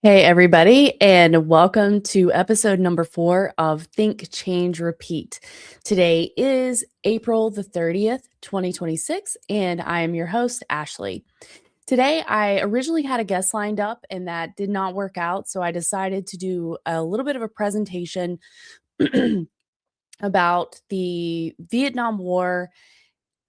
Hey, everybody, and welcome to episode number 4 of Think, Change, Repeat. Today is April the 30th, 2026, and I am your host, Ashley. Today, I originally had a guest lined up, and that did not work out, so I decided to do a little bit of a presentation about the Vietnam War,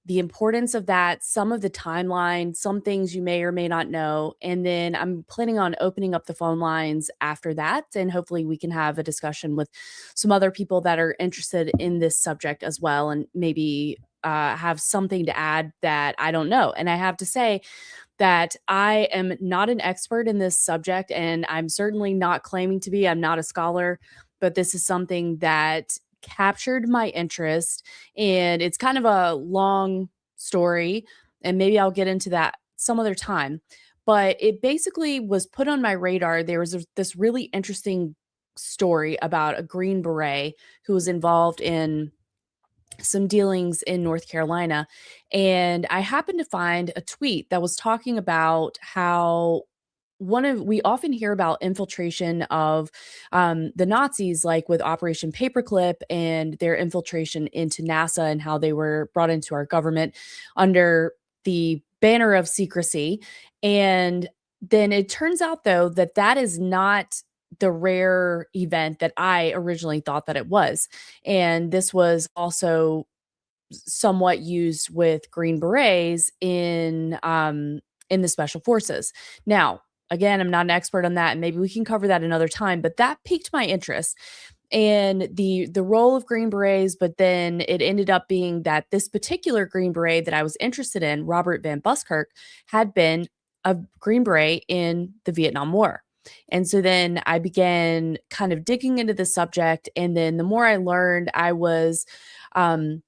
the importance of that, some of the timeline, some things you may or may not know. And then I'm planning on opening up the phone lines after that. And hopefully we can have a discussion with some other people that are interested in this subject as well. And maybe have something to add that I don't know. And I have to say that I am not an expert in this subject, and I'm certainly not claiming to be. I'm not a scholar, but this is something that captured my interest, and it's kind of a long story, and maybe I'll get into that some other time. But it basically was put on my radar. There was this really interesting story about a Green Beret who was involved in some dealings in North Carolina. And I happened to find a tweet that was talking about how we often hear about infiltration of the Nazis, like with Operation Paperclip and their infiltration into NASA and how they were brought into our government under the banner of secrecy. And then it turns out, though, that that is not the rare event that I originally thought that it was. And this was also somewhat used with Green Berets in the special forces. Now, again, I'm not an expert on that, and maybe we can cover that another time, but that piqued my interest and the role of Green Berets. But then it ended up being that this particular Green Beret that I was interested in, Robert Van Buskirk, had been a Green Beret in the Vietnam War. And so then I began kind of digging into the subject. And then the more I learned, I was um,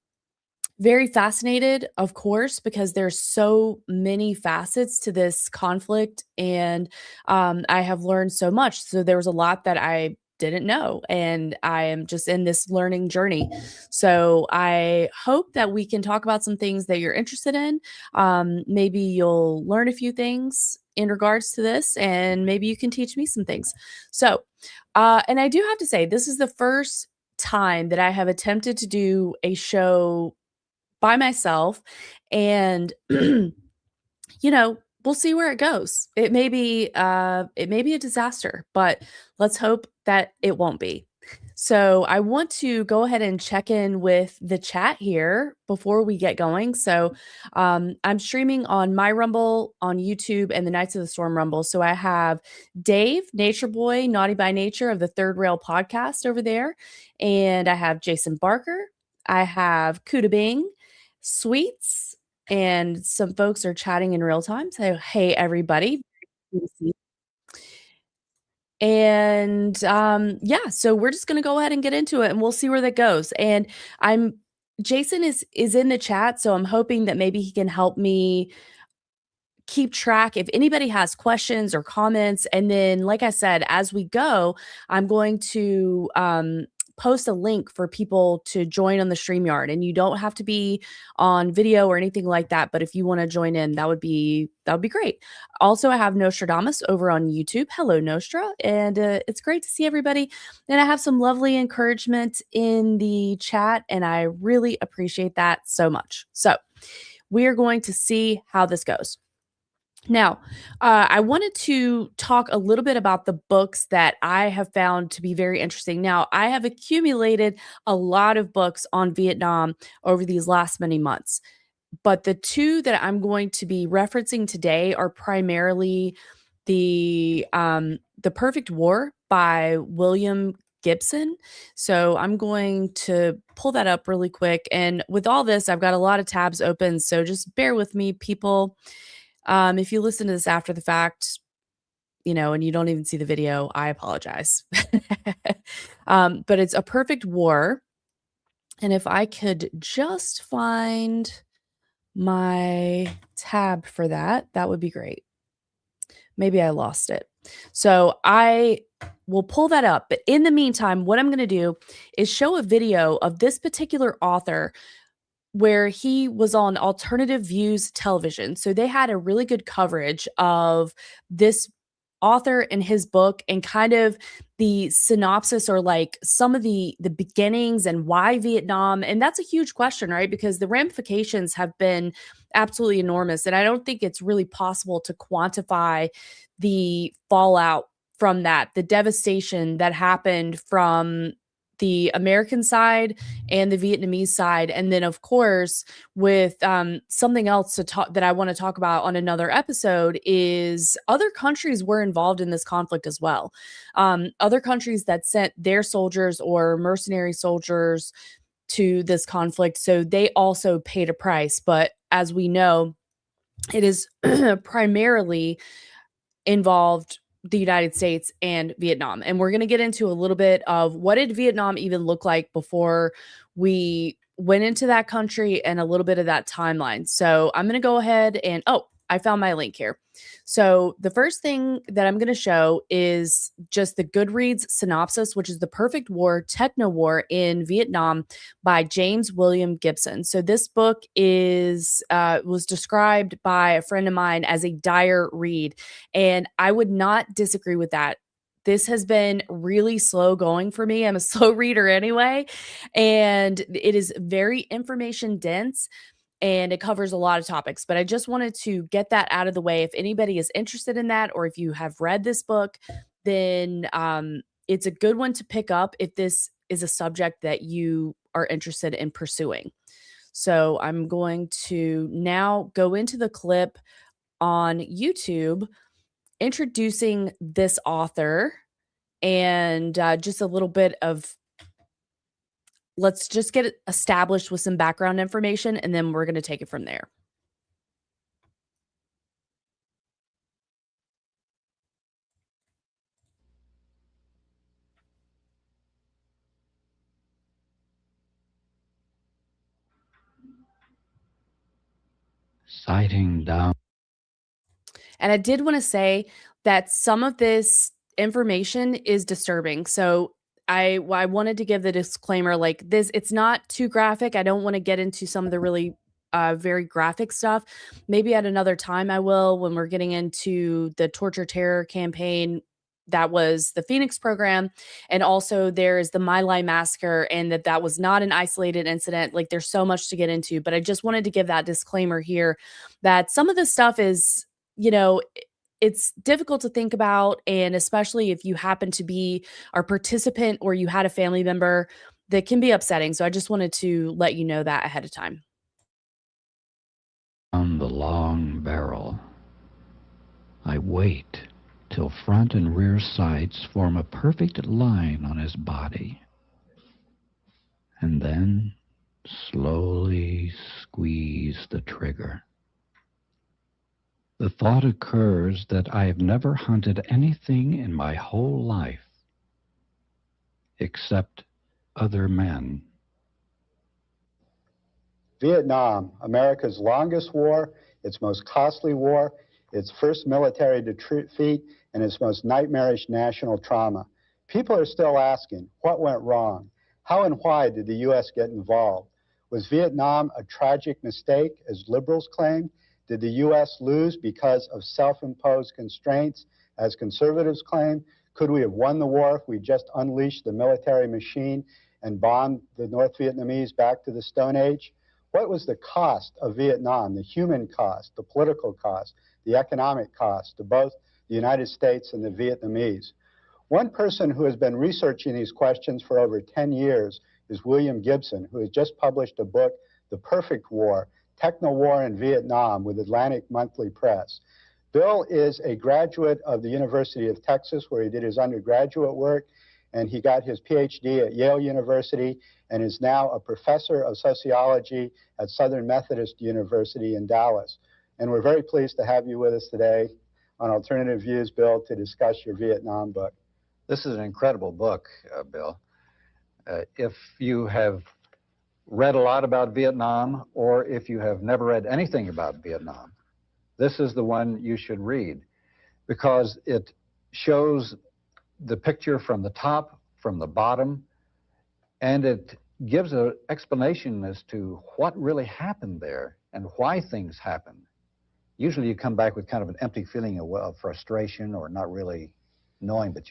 very fascinated, of course, because there's so many facets to this conflict, and I have learned so much. So there was a lot that I didn't know, and I am just in this learning journey. So I hope that we can talk about some things that you're interested in. Maybe you'll learn a few things in regards to this, and maybe you can teach me some things. So, and I do have to say, this is the first time that I have attempted to do a show by myself, and we'll see where it goes. It may be a disaster, but let's hope that it won't be. So I want to go ahead and check in with the chat here before we get going. So I'm streaming on my Rumble, on YouTube, and the Knights of the Storm Rumble. So I have Dave, Nature Boy, Naughty by Nature of the Third Rail podcast over there. And I have Jason Barker. I have Kuda Bing, Sweets, and some folks are chatting in real time. So, hey, everybody. Good to see you. And yeah, so we're just gonna go ahead and get into it, and we'll see where that goes. And I'm Jason is in the chat, so I'm hoping that maybe he can help me keep track if anybody has questions or comments. And then, like I said, as we go, I'm going to post a link for people to join on the StreamYard. And you don't have to be on video or anything like that. But if you want to join in, that would be great. Also, I have Nostradamus over on YouTube. Hello, Nostra. And it's great to see everybody. And I have some lovely encouragement in the chat, and I really appreciate that so much. So we are going to see how this goes. Now, I wanted to talk a little bit about the books that I have found to be very interesting. Now, I have accumulated a lot of books on Vietnam over these last many months, but the two that I'm going to be referencing today are primarily the Perfect War by William Gibson. So I'm going to pull that up really quick. And with all this, I've got a lot of tabs open, so just bear with me, people. If you listen to this after the fact, and you don't even see the video, I apologize. But it's A Perfect War. And if I could just find my tab for that, that would be great. Maybe I lost it. So I will pull that up. But in the meantime, what I'm going to do is show a video of this particular author where he was on Alternative Views Television. So they had a really good coverage of this author and his book and kind of the synopsis or like some of the beginnings and why Vietnam. And that's a huge question, right? Because the ramifications have been absolutely enormous. And I don't think it's really possible to quantify the fallout from that, the devastation that happened from the American side and the Vietnamese side. And then, of course, with something else to talk that I want to talk about on another episode is other countries were involved in this conflict as well. Other countries that sent their soldiers or mercenary soldiers to this conflict. So they also paid a price. But as we know, it is primarily involved the United States and Vietnam. And we're going to get into a little bit of what did Vietnam even look like before we went into that country and a little bit of that timeline. So I'm going to go ahead and I found my link here. So the first thing that I'm going to show is just the Goodreads synopsis, which is The Perfect War, Techno War in Vietnam by James William Gibson. So this book is was described by a friend of mine as a dire read, and I would not disagree with that. This has been really slow going for me. I'm a slow reader anyway, and it is very information dense and it covers a lot of topics. But I just wanted to get that out of the way. If anybody is interested in that, or if you have read this book, then it's a good one to pick up if this is a subject that you are interested in pursuing. So I'm going to now go into the clip on YouTube introducing this author and just a little bit of let's just get it established with some background information, and then we're going to take it from there. Sighting down. And I did want to say that some of this information is disturbing. So I wanted to give the disclaimer like this, it's not too graphic. I don't want to get into some of the really very graphic stuff. Maybe at another time I will when we're getting into the torture terror campaign that was the Phoenix program, and also there is the My Lai massacre, and that was not an isolated incident. Like there's so much to get into, but I just wanted to give that disclaimer here that some of this stuff is, you know, it's difficult to think about, and especially if you happen to be a participant or you had a family member, that can be upsetting. So I just wanted to let you know that ahead of time. On the long barrel. I wait till front and rear sights form a perfect line on his body, and then slowly squeeze the trigger. The thought occurs that I have never hunted anything in my whole life except other men. Vietnam, America's longest war, its most costly war, its first military defeat, and its most nightmarish national trauma. People are still asking, what went wrong? How and why did the U.S. get involved? Was Vietnam a tragic mistake, as liberals claim? Did the U.S. lose because of self-imposed constraints, as conservatives claim? Could we have won the war if we just unleashed the military machine and bombed the North Vietnamese back to the Stone Age? What was the cost of Vietnam, the human cost, the political cost, the economic cost to both the United States and the Vietnamese? One person who has been researching these questions for over 10 years is William Gibson, who has just published a book, The Perfect War, Techno War in Vietnam, with Atlantic Monthly Press. Bill is a graduate of the University of Texas, where he did his undergraduate work, and he got his PhD at Yale University and is now a professor of sociology at Southern Methodist University in Dallas. And we're very pleased to have you with us today on Alternative Views, Bill, to discuss your Vietnam book. This is an incredible book, Bill. If you have read a lot about Vietnam, or if you have never read anything about Vietnam, this is the one you should read, because it shows the picture from the top, from the bottom, and it gives an explanation as to what really happened there and why things happened. usually you come back with kind of an empty feeling of frustration or not really knowing, but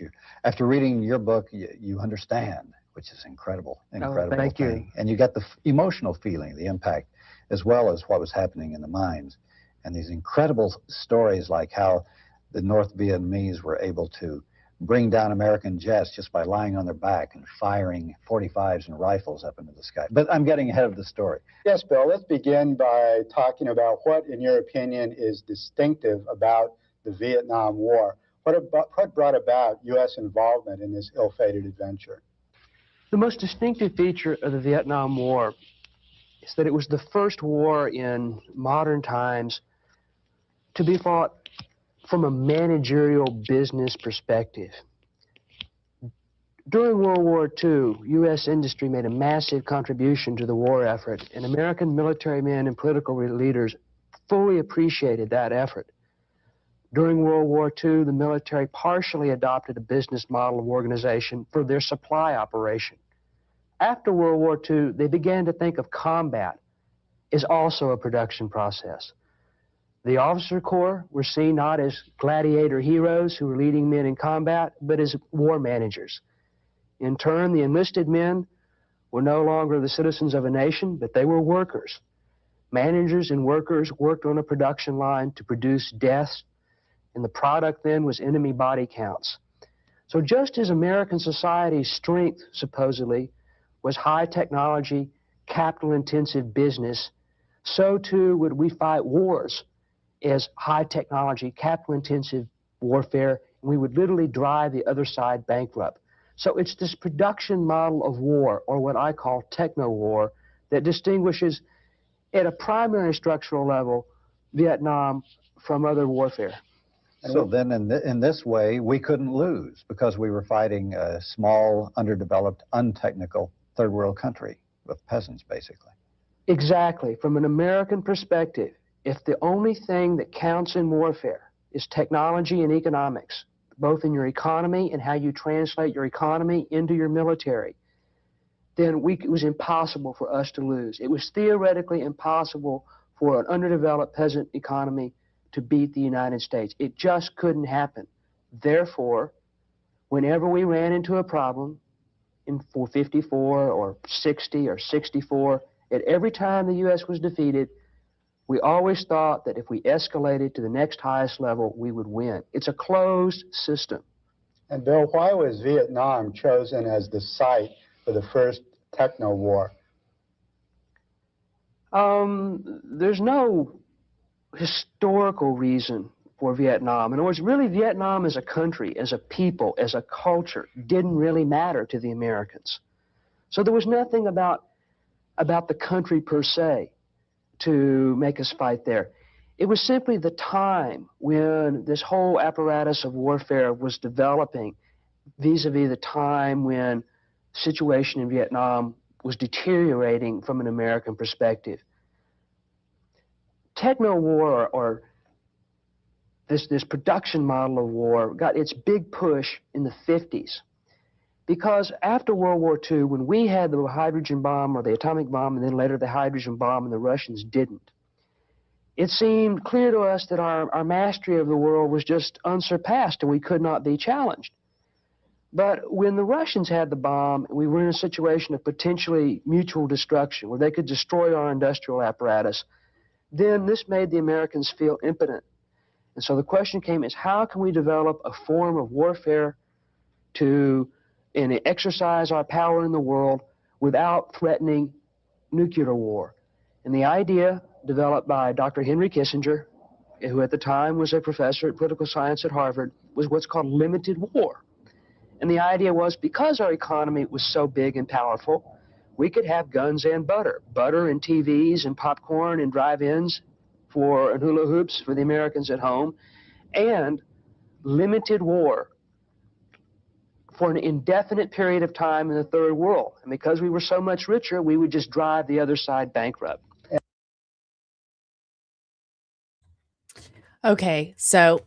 after reading your book, you understand, which is incredible thank thing. you. And you get the emotional feeling, the impact, as well as what was happening in the mines. And these incredible stories like how the North Vietnamese were able to bring down American jets just by lying on their back and firing 45s and rifles up into the sky. But I'm getting ahead of the story. Yes, Bill, let's begin by talking about what, in your opinion, is distinctive about the Vietnam War. What brought about U.S. involvement in this ill-fated adventure? The most distinctive feature of the Vietnam War is that it was the first war in modern times to be fought from a managerial business perspective. During World War II, U.S. industry made a massive contribution to the war effort, and American military men and political leaders fully appreciated that effort. During World War II, the military partially adopted a business model of organization for their supply operation. After World War II, they began to think of combat as also a production process. The officer corps were seen not as gladiator heroes who were leading men in combat, but as war managers. In turn, the enlisted men were no longer the citizens of a nation, but they were workers. Managers and workers worked on a production line to produce deaths, and the product then was enemy body counts. So just as American society's strength, supposedly, was high technology, capital-intensive business, so too would we fight wars as high technology, capital-intensive warfare, and we would literally drive the other side bankrupt. So it's this production model of war, or what I call techno-war, that distinguishes at a primary structural level Vietnam from other warfare. So then in this way, we couldn't lose because we were fighting a small, underdeveloped, untechnical third world country with peasants, basically. Exactly. From an American perspective, if the only thing that counts in warfare is technology and economics, both in your economy and how you translate your economy into your military, then it was impossible for us to lose. It was theoretically impossible for an underdeveloped peasant economy to beat the United States. It just couldn't happen. Therefore, whenever we ran into a problem in 54 or 60 or 64, at every time the U.S. was defeated, we always thought that if we escalated to the next highest level, we would win. It's a closed system. And Bill, why was Vietnam chosen as the site for the first techno-war? There's no historical reason for Vietnam. In other words, really Vietnam as a country, as a people, as a culture, didn't really matter to the Americans. So there was nothing about the country per se to make us fight there. It was simply the time when this whole apparatus of warfare was developing vis-a-vis the time when the situation in Vietnam was deteriorating from an American perspective. Techno-war, or this production model of war, got its big push in the 50s. Because after World War II, when we had the hydrogen bomb or the atomic bomb, and then later the hydrogen bomb, and the Russians didn't, it seemed clear to us that our mastery of the world was just unsurpassed and we could not be challenged. But when the Russians had the bomb, we were in a situation of potentially mutual destruction, where they could destroy our industrial apparatus, then this made the Americans feel impotent. And so the question came is, how can we develop a form of warfare and exercise our power in the world without threatening nuclear war? And the idea, developed by Dr. Henry Kissinger, who at the time was a professor at political science at Harvard, was what's called limited war. And the idea was, because our economy was so big and powerful, we could have guns and butter and TVs and popcorn and drive-ins and hula hoops for the Americans at home, and limited war for an indefinite period of time in the third world. And because we were so much richer, we would just drive the other side bankrupt. Okay, so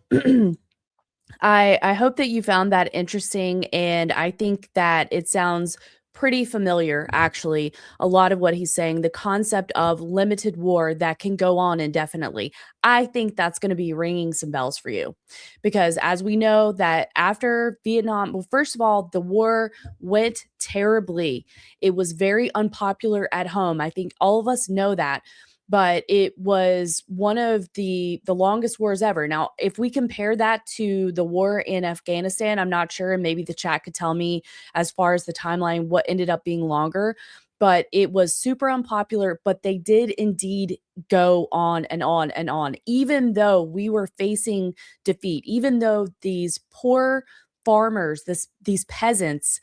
I hope that you found that interesting, and I think that it sounds pretty familiar, actually, a lot of what he's saying, the concept of limited war that can go on indefinitely. I think that's going to be ringing some bells for you because as we know that after Vietnam, well, first of all, the war went terribly. It was very unpopular at home. I think all of us know that, but it was one of the longest wars ever. Now, if we compare that to the war in Afghanistan, I'm not sure, and maybe the chat could tell me as far as the timeline what ended up being longer, but it was super unpopular, but they did indeed go on and on and on, even though we were facing defeat, even though these poor farmers, these peasants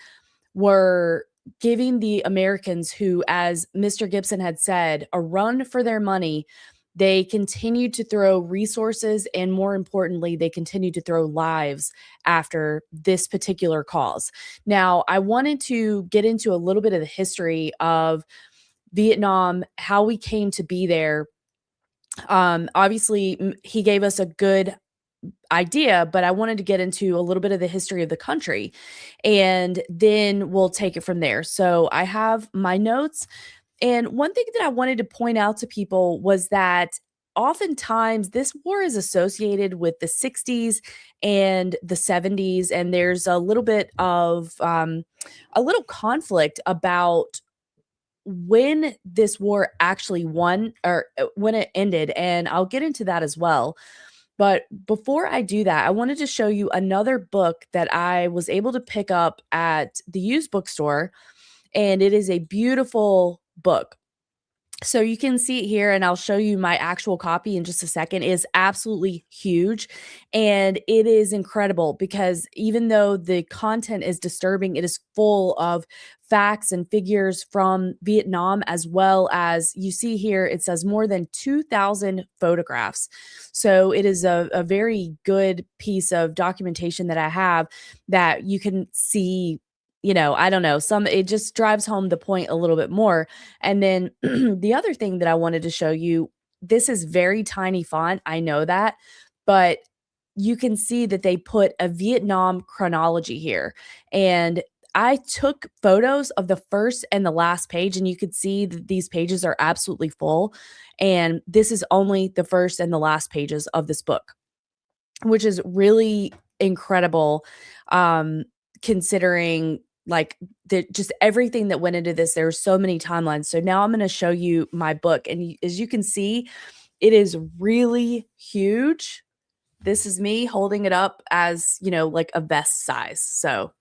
were giving the Americans who, as Mr. Gibson had said, a run for their money. They continued to throw resources and, more importantly, they continued to throw lives after this particular cause. Now, I wanted to get into a little bit of the history of Vietnam, how we came to be there. Obviously, he gave us a good idea, but I wanted to get into a little bit of the history of the country and then we'll take it from there. So I have my notes. And one thing that I wanted to point out to people was that oftentimes this war is associated with the 60s and the 70s. And there's a little bit of a little conflict about when this war actually won or when it ended. And I'll get into that as well. But before I do that, I wanted to show you another book that I was able to pick up at the used bookstore, and it is a beautiful book. So you can see it here, and I'll show you my actual copy in just a second. It is absolutely huge, and it is incredible because even though the content is disturbing, it is full of facts and figures from Vietnam, as well as you see here, it says more than 2,000 photographs. So it is a very good piece of documentation that I have that you can see. I don't know, it just drives home the point a little bit more. And then the other thing that I wanted to show you, this is very tiny font, I know that, but you can see that they put a Vietnam chronology here. And I took photos of the first and the last page, and you could see that these pages are absolutely full. And this is only the first and the last pages of this book, which is really incredible, considering like just everything that went into this. There were so many timelines. So now I'm going to show you my book, and as you can see, it is really huge. This is me holding it up as like a vest size. So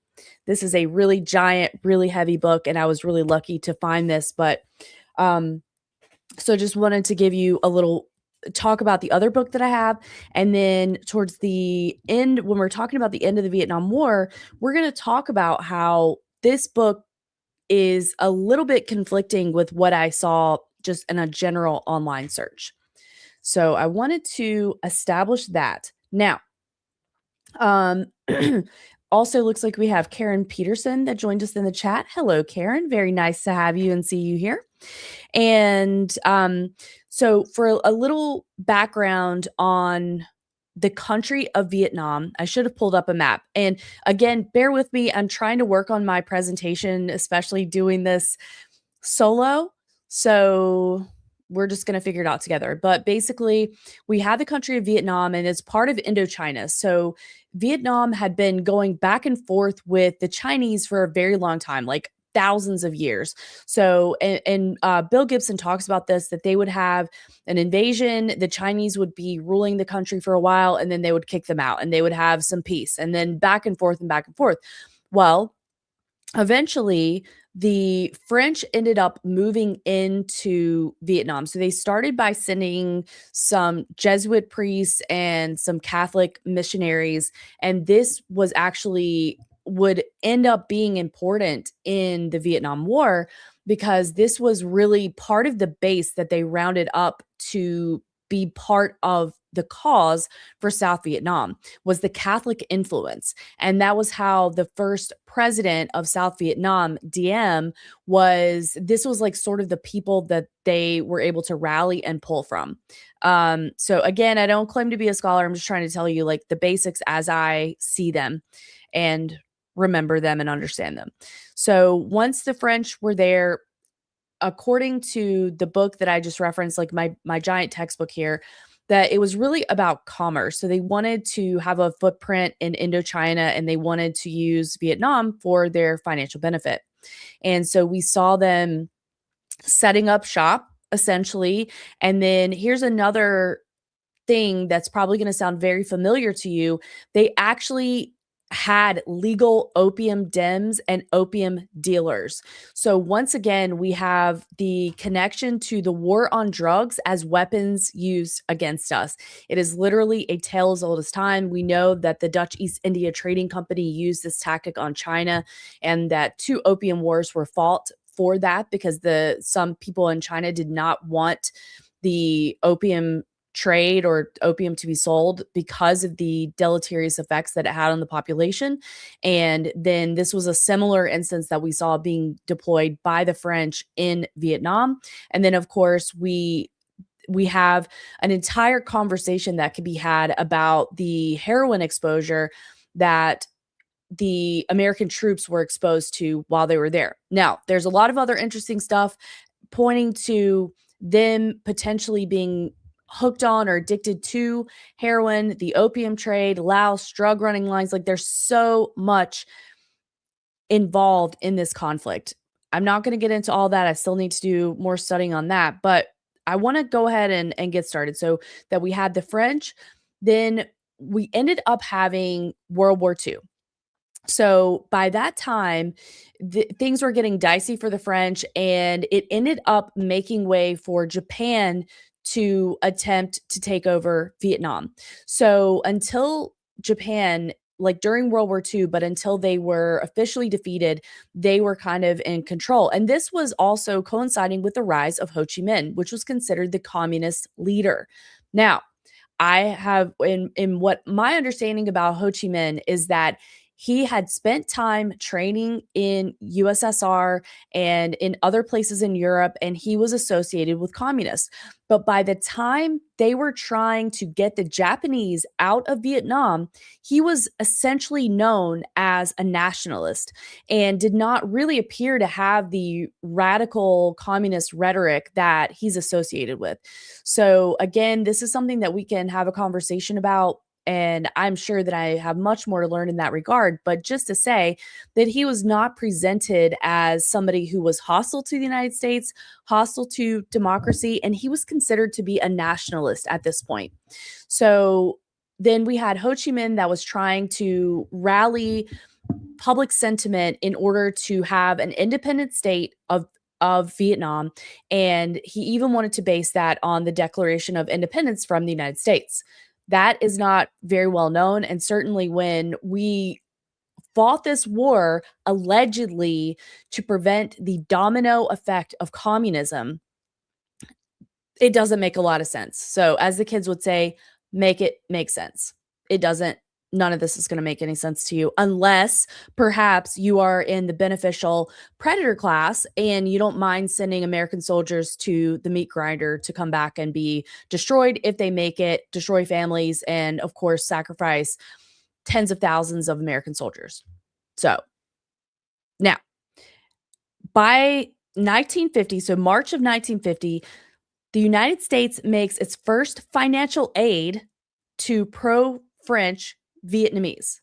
this is a really giant, really heavy book, and I was really lucky to find this. But so just wanted to give you a little talk about the other book that I have. And then towards the end, when we're talking about the end of the Vietnam War, we're going to talk about how this book is a little bit conflicting with what I saw just in a general online search. So I wanted to establish that. Now, also looks like we have Karen Peterson that joined us in the chat. Hello, Karen. Very nice to have you and see you here. And so for a little background on the country of Vietnam, I should have pulled up a map. And again, bear with me. I'm trying to work on my presentation, especially doing this solo. So we're just going to figure it out together. But basically, we have the country of Vietnam, and it's part of Indochina. So Vietnam had been going back and forth with the Chinese for a very long time, like thousands of years. So, and Bill Gibson talks about this, that they would have an invasion, the Chinese would be ruling the country for a while, and then they would kick them out, and they would have some peace, and then back and forth and back and forth. Well, eventually, the French ended up moving into Vietnam. So they started by sending some Jesuit priests and some Catholic missionaries. And this was actually would end up being important in the Vietnam War because this was really part of the base that they rounded up to be part of the cause for South Vietnam was the Catholic influence. And that was how the first president of South Vietnam, Diem, this was like sort of the people that they were able to rally and pull from. So again, I don't claim to be a scholar. I'm just trying to tell you like the basics as I see them. And remember them and understand them. So once the French were there, according to the book that I just referenced, like my giant textbook here, that it was really about commerce. So they wanted to have a footprint in Indochina and they wanted to use Vietnam for their financial benefit. And so we saw them setting up shop essentially. And then here's another thing that's probably going to sound very familiar to you. They actually had legal opium dens and opium dealers. So once again, we have the connection to the war on drugs as weapons used against us. It is literally a tale as old as time. We know that the Dutch East India Trading Company used this tactic on China, and that 2 opium wars were fought for that because some people in China did not want the opium trade or opium to be sold because of the deleterious effects that it had on the population. And then this was a similar instance that we saw being deployed by the French in Vietnam. And then of course we have an entire conversation that could be had about the heroin exposure that the American troops were exposed to while they were there. Now, there's a lot of other interesting stuff pointing to them potentially being hooked on or addicted to heroin, the opium trade, Laos, drug running lines. Like there's so much involved in this conflict. I'm not going to get into all that. I still need to do more studying on that, but I want to go ahead and get started. So that we had the French, then we ended up having World War II. So by that time, things were getting dicey for the French, and it ended up making way for Japan to attempt to take over Vietnam. So until Japan, like during World War II, but until they were officially defeated, they were kind of in control. And this was also coinciding with the rise of Ho Chi Minh, which was considered the communist leader. Now, I have in what my understanding about Ho Chi Minh is that he had spent time training in USSR and in other places in Europe, and he was associated with communists. But by the time they were trying to get the Japanese out of Vietnam, he was essentially known as a nationalist and did not really appear to have the radical communist rhetoric that he's associated with. So, again, this is something that we can have a conversation about, and I'm sure that I have much more to learn in that regard. But just to say that he was not presented as somebody who was hostile to the United States, hostile to democracy, and he was considered to be a nationalist at this point. So then we had Ho Chi Minh that was trying to rally public sentiment in order to have an independent state of Vietnam. And he even wanted to base that on the Declaration of Independence from the United States. That is not very well known. And certainly when we fought this war allegedly to prevent the domino effect of communism, it doesn't make a lot of sense. So as the kids would say, make it make sense. It doesn't. None of this is going to make any sense to you unless perhaps you are in the beneficial predator class and you don't mind sending American soldiers to the meat grinder to come back and be destroyed if they make it, destroy families, and of course, sacrifice tens of thousands of American soldiers. So now, by 1950, so March of 1950, the United States makes its first financial aid to pro-French Vietnamese.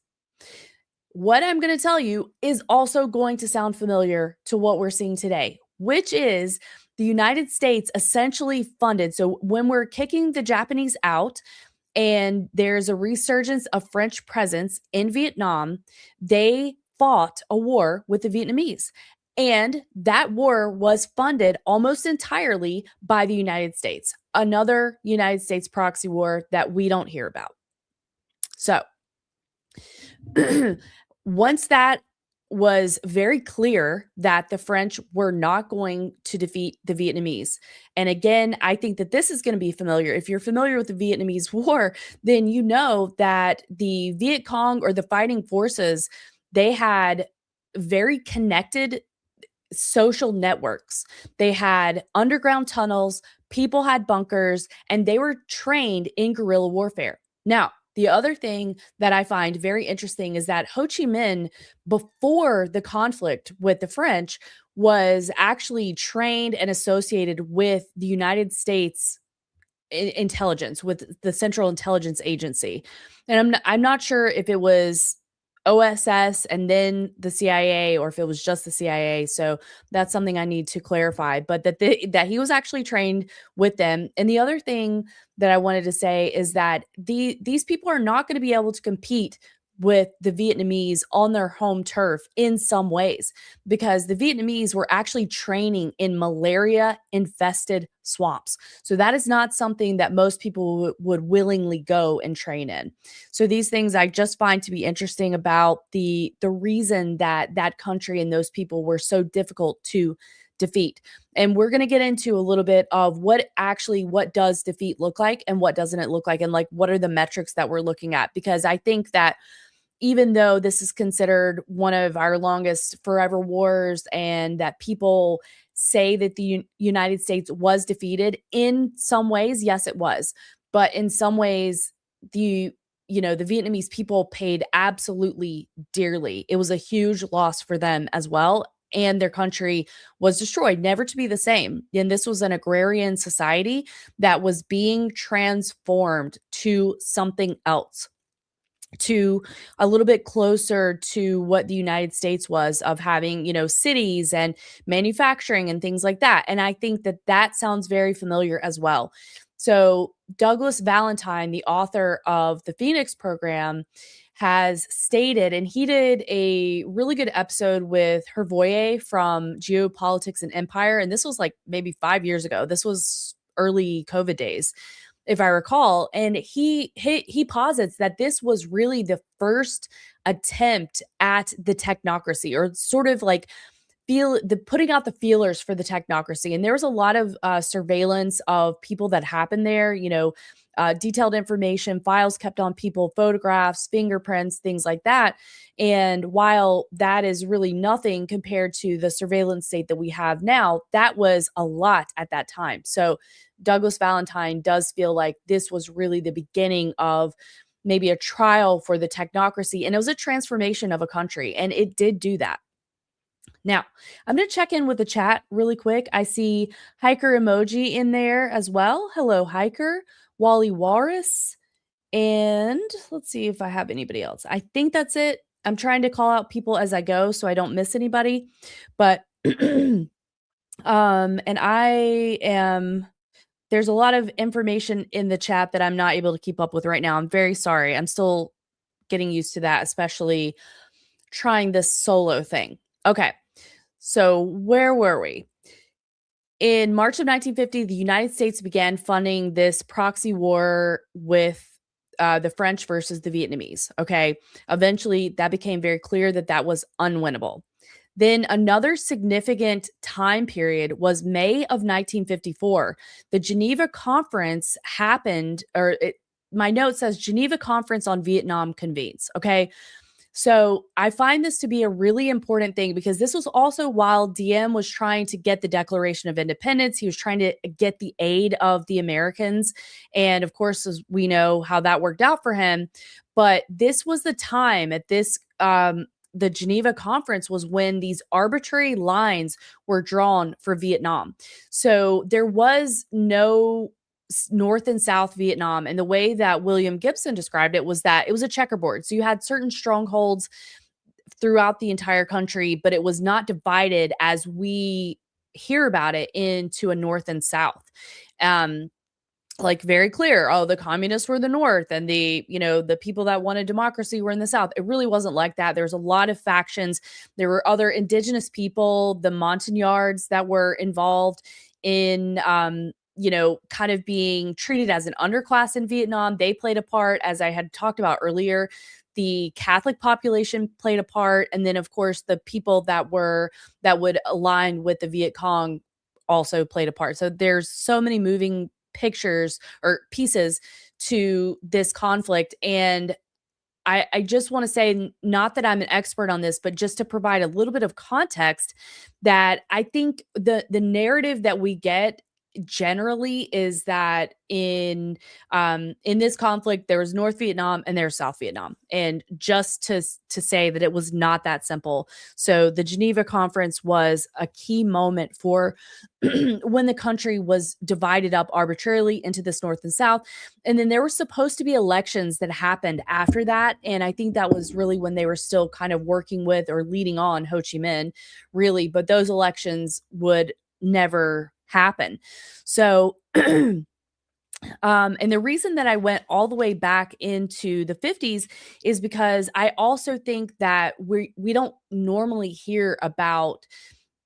What I'm going to tell you is also going to sound familiar to what we're seeing today, which is the United States essentially funded. So when we're kicking the Japanese out and there's a resurgence of French presence in Vietnam, they fought a war with the Vietnamese. And that war was funded almost entirely by the United States, another United States proxy war that we don't hear about. So once that was very clear that the French were not going to defeat the Vietnamese. And again, I think that this is going to be familiar. If you're familiar with the Vietnamese War, then you know that the Viet Cong, or the fighting forces, they had very connected social networks. They had underground tunnels, people had bunkers, and they were trained in guerrilla warfare. Now, The other thing that I find very interesting is that Ho Chi Minh, before the conflict with the French, was actually trained and associated with the United States intelligence, with the Central Intelligence Agency. And I'm not sure if it was OSS and then the CIA, or if it was just the CIA. So that's something I need to clarify, but that he was actually trained with them. And the other thing that I wanted to say is that these people are not going to be able to compete with the Vietnamese on their home turf in some ways, because the Vietnamese were actually training in malaria infested swamps. So that is not something that most people would willingly go and train in. So these things I just find to be interesting about the reason that that country and those people were so difficult to defeat. And we're going to get into a little bit of what does defeat look like and what doesn't it look like, and like what are the metrics that we're looking at, because I think that even though this is considered one of our longest forever wars, and that people say that the United States was defeated, in some ways, yes, it was. But in some ways, the the Vietnamese people paid absolutely dearly. It was a huge loss for them as well. And their country was destroyed, never to be the same. And this was an agrarian society that was being transformed to something else, to a little bit closer to what the United States was, of having, cities and manufacturing and things like that. And I think that that sounds very familiar as well. So, Douglas Valentine, the author of the Phoenix program, has stated, and he did a really good episode with Hervoye from Geopolitics and Empire. And this was like maybe 5 years ago. This was early COVID days, if I recall. And he posits that this was really the first attempt at the technocracy, or sort of like putting out the feelers for the technocracy. And there was a lot of surveillance of people that happened there, detailed information, files kept on people, photographs, fingerprints, things like that. And while that is really nothing compared to the surveillance state that we have now, that was a lot at that time. So Douglas Valentine does feel like this was really the beginning of maybe a trial for the technocracy. And it was a transformation of a country. And it did do that. Now, I'm going to check in with the chat really quick. I see Hiker emoji in there as well. Hello, Hiker, Wally Walrus, and let's see if I have anybody else. I think that's it. I'm trying to call out people as I go so I don't miss anybody. But and there's a lot of information in the chat that I'm not able to keep up with right now. I'm very sorry. I'm still getting used to that, especially trying this solo thing. Okay. So where were we? In March of 1950, the United States began funding this proxy war with the French versus the Vietnamese. Okay. Eventually, that became very clear that that was unwinnable. Then another significant time period was May of 1954. The Geneva Conference happened, my note says Geneva Conference on Vietnam convenes. Okay. So I find this to be a really important thing, because this was also while Diem was trying to get the Declaration of Independence. He was trying to get the aid of the Americans. And of course, as we know how that worked out for him. But this was the time at this, the Geneva Conference was when these arbitrary lines were drawn for Vietnam. So there was no North and South Vietnam. And the way that William Gibson described it was that it was a checkerboard. So you had certain strongholds throughout the entire country, but it was not divided as we hear about it into a North and South. Like very clear, oh, the communists were the North and the people that wanted democracy were in the South. It really wasn't like that. There was a lot of factions. There were other indigenous people, the Montagnards, that were involved in kind of being treated as an underclass in Vietnam. They played a part, as I had talked about earlier. The Catholic population played a part. And then, of course, the people that would align with the Viet Cong also played a part. So there's so many moving pictures or pieces to this conflict. And I just want to say, not that I'm an expert on this, but just to provide a little bit of context, that I think the narrative that we get generally is that in this conflict there was North Vietnam and there's South Vietnam, and just to say that it was not that simple. So the Geneva Conference was a key moment for when the country was divided up arbitrarily into this North and South, and then there were supposed to be elections that happened after that, and I think that was really when they were still kind of working with or leading on Ho Chi Minh, really, but those elections would never happen. So, and the reason that I went all the way back into the 50s is because I also think that we don't normally hear about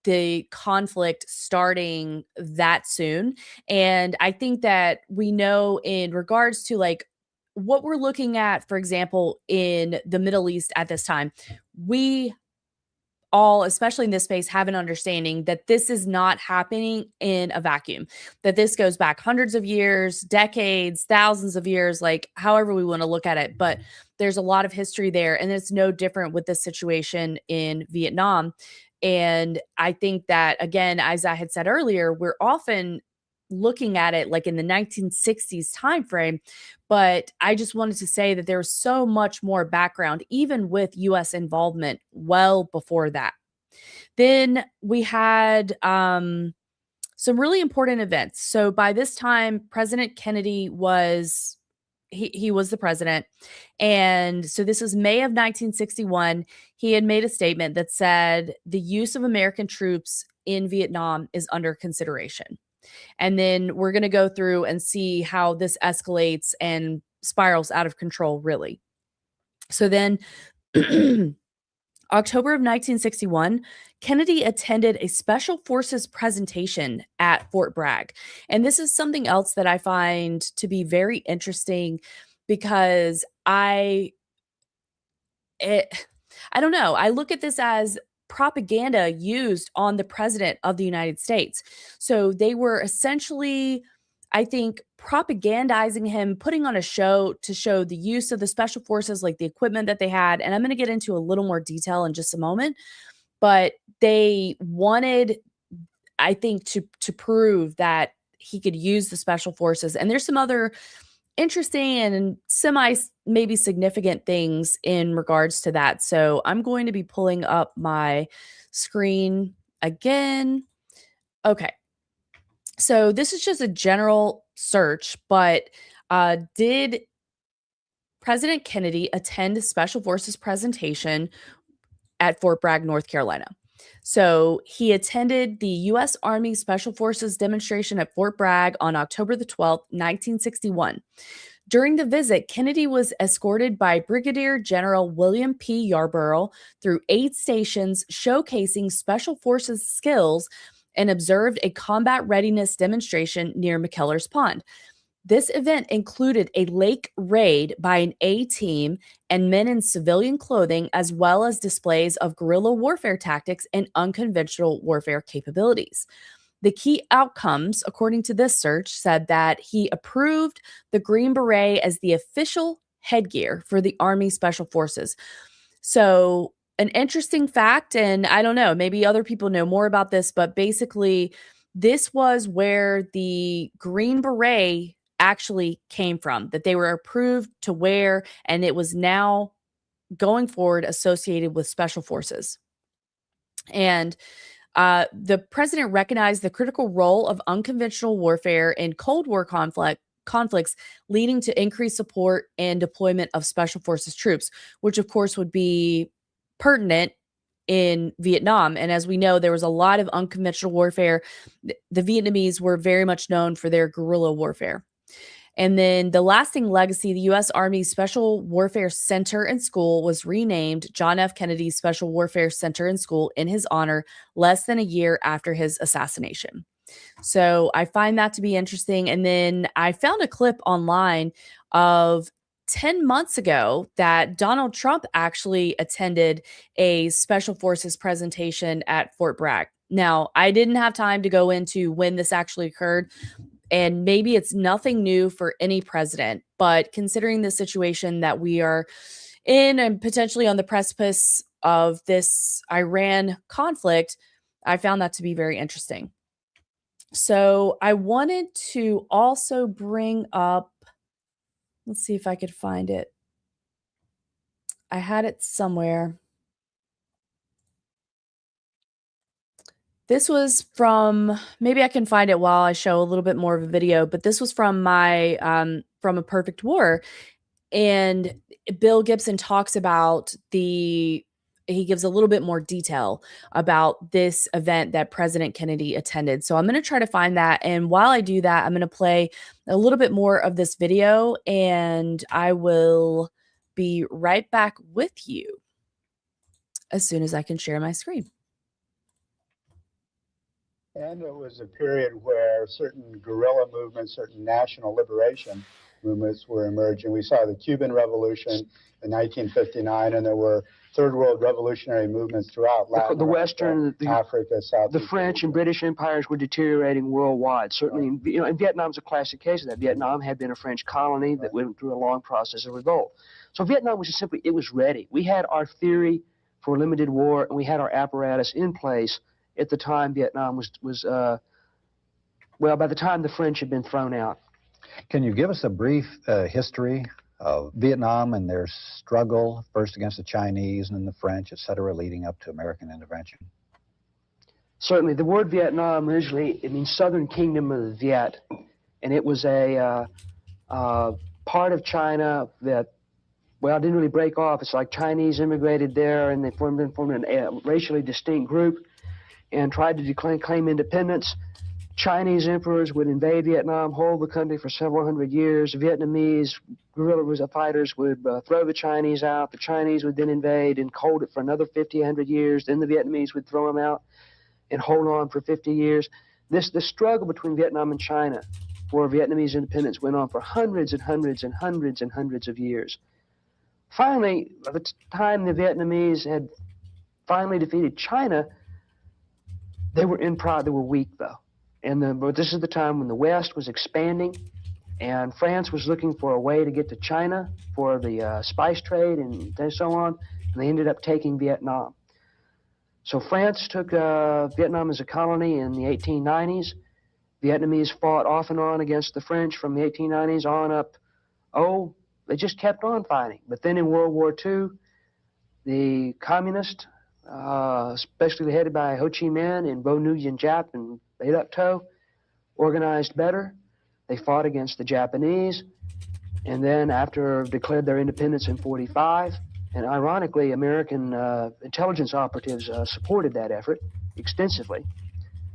the conflict starting that soon. And I think that we know in regards to like what we're looking at, for example, in the Middle East at this time, we all, especially in this space, have an understanding that this is not happening in a vacuum, that this goes back hundreds of years, decades, thousands of years, like however we want to look at it. But there's a lot of history there. And it's no different with this situation in Vietnam. And I think that, again, as I had said earlier, we're often looking at it like in the 1960s timeframe. But I just wanted to say that there's so much more background, even with US involvement well before that. Then we had some really important events. So by this time, President Kennedy was he was the president. And so this was May of 1961. He had made a statement that said the use of American troops in Vietnam is under consideration. And then we're going to go through and see how this escalates and spirals out of control, really. So then, October of 1961, Kennedy attended a Special Forces presentation at Fort Bragg. And this is something else that I find to be very interesting because I don't know. I look at this as propaganda used on the president of the United States. So they were essentially, I think, propagandizing him, putting on a show to show the use of the special forces, like the equipment that they had. And I'm going to get into a little more detail in just a moment. But they wanted, I think, to prove that he could use the special forces. And there's some other interesting and semi maybe significant things in regards to that. So I'm going to be pulling up my screen again. Okay. So this is just a general search, but did President Kennedy attend a Special Forces presentation at Fort Bragg, North Carolina? So he attended the U.S. Army Special Forces demonstration at Fort Bragg on October the 12th, 1961. During the visit, Kennedy was escorted by Brigadier General William P. Yarborough through 8 stations showcasing Special Forces skills and observed a combat readiness demonstration near McKellar's Pond. This event included a lake raid by an A team and men in civilian clothing, as well as displays of guerrilla warfare tactics and unconventional warfare capabilities. The key outcomes, according to this search, said that he approved the Green Beret as the official headgear for the Army Special Forces. So, an interesting fact, and I don't know, maybe other people know more about this, but basically, this was where the Green Beret actually came from, that they were approved to wear, and it was now going forward associated with special forces. And the president recognized the critical role of unconventional warfare in Cold War conflicts, leading to increased support and deployment of special forces troops, which of course would be pertinent in Vietnam. And as we know, there was a lot of unconventional warfare. The Vietnamese were very much known for their guerrilla warfare. And then the lasting legacy, the U.S. Army Special Warfare Center and School was renamed John F. Kennedy Special Warfare Center and School in his honor less than a year after his assassination. So I find that to be interesting. And then I found a clip online of 10 months ago that Donald Trump actually attended a Special Forces presentation at Fort Bragg. Now, I didn't have time to go into when this actually occurred, and maybe it's nothing new for any president, but considering the situation that we are in and potentially on the precipice of this Iran conflict, I found that to be very interesting. So I wanted to also bring up, let's see if I could find it. I had it somewhere. This was from, maybe I can find it while I show a little bit more of a video, but this was from my from A Perfect War. And Bill Gibson talks about he gives a little bit more detail about this event that President Kennedy attended. So I'm going to try to find that. And while I do that, I'm going to play a little bit more of this video, and I will be right back with you as soon as I can share my screen. And it was a period where certain guerrilla movements, certain national liberation movements were emerging. We saw the Cuban Revolution in 1959, and there were Third World revolutionary movements throughout Latin The America, Western, Africa, South. The French and British empires were deteriorating worldwide. Certainly, and Vietnam's a classic case of that. Vietnam had been a French colony that went through a long process of revolt. So Vietnam was just simply, it was ready. We had our theory for limited war, and we had our apparatus in place at the time Vietnam was well, by the time the French had been thrown out. Can you give us a brief history of Vietnam and their struggle, first against the Chinese and then the French, et cetera, leading up to American intervention? Certainly. The word Vietnam originally, it means Southern Kingdom of the Viet, and it was a part of China that, well, didn't really break off. It's like Chinese immigrated there, and they formed a racially distinct group and tried to claim independence. Chinese emperors would invade Vietnam, hold the country for several hundred years. Vietnamese guerrilla fighters would throw the Chinese out. The Chinese would then invade and hold it for another 50, 100 years. Then the Vietnamese would throw them out and hold on for 50 years. The struggle between Vietnam and China for Vietnamese independence went on for hundreds and hundreds and hundreds and hundreds of years. Finally, by the time the Vietnamese had finally defeated China, they were in pride. They were weak, though. But this is the time when the West was expanding, and France was looking for a way to get to China for the spice trade and so on, and they ended up taking Vietnam. So France took Vietnam as a colony in the 1890s. Vietnamese fought off and on against the French from the 1890s on up. Oh, they just kept on fighting. But then in World War II, the communists, especially headed by Ho Chi Minh and Bo Nguyen Giap and Bay Duc Tho, organized better. They fought against the Japanese, and then after declared their independence in 45, and ironically, American intelligence operatives supported that effort extensively.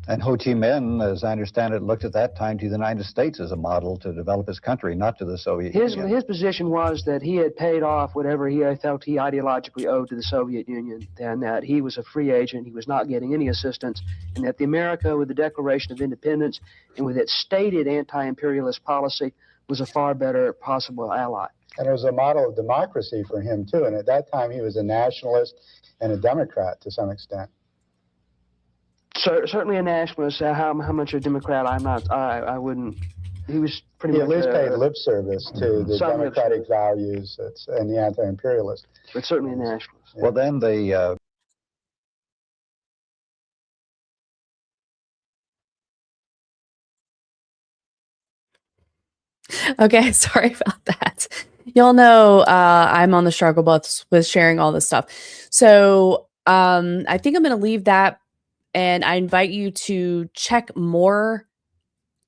And Ho Chi Minh, as I understand it, looked at that time to the United States as a model to develop his country, not to the Soviet Union. His position was that he had paid off whatever he felt he ideologically owed to the Soviet Union, and that he was a free agent, he was not getting any assistance, and that the America, with the Declaration of Independence and with its stated anti-imperialist policy, was a far better possible ally. And it was a model of democracy for him, too. And at that time, he was a nationalist and a Democrat to some extent. Certainly a nationalist. How much a Democrat? I'm not. I wouldn't. He was pretty much. He at least paid lip service to the democratic values and the anti-imperialist. But certainly a nationalist. Yeah. Well, then the. Okay, sorry about that. Y'all know I'm on the struggle bus with sharing all this stuff. So I think I'm going to leave that, and I invite you to check more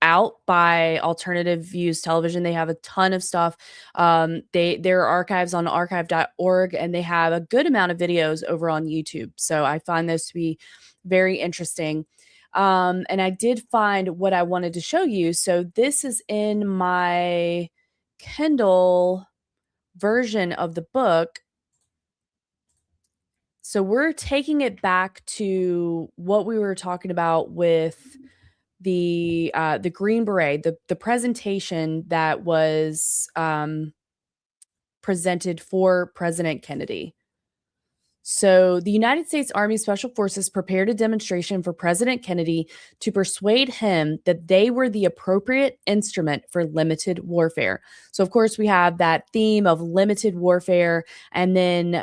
out by Alternative Views Television. They have a ton of stuff. There are archives on archive.org, and they have a good amount of videos over on YouTube. So I find those to be very interesting. And I did find what I wanted to show you. So this is in my Kindle version of the book. So we're taking it back to what we were talking about with the Green Beret, the presentation that was presented for President Kennedy. So, the United States Army Special Forces prepared a demonstration for President Kennedy to persuade him that they were the appropriate instrument for limited warfare. So, of course, we have that theme of limited warfare. And then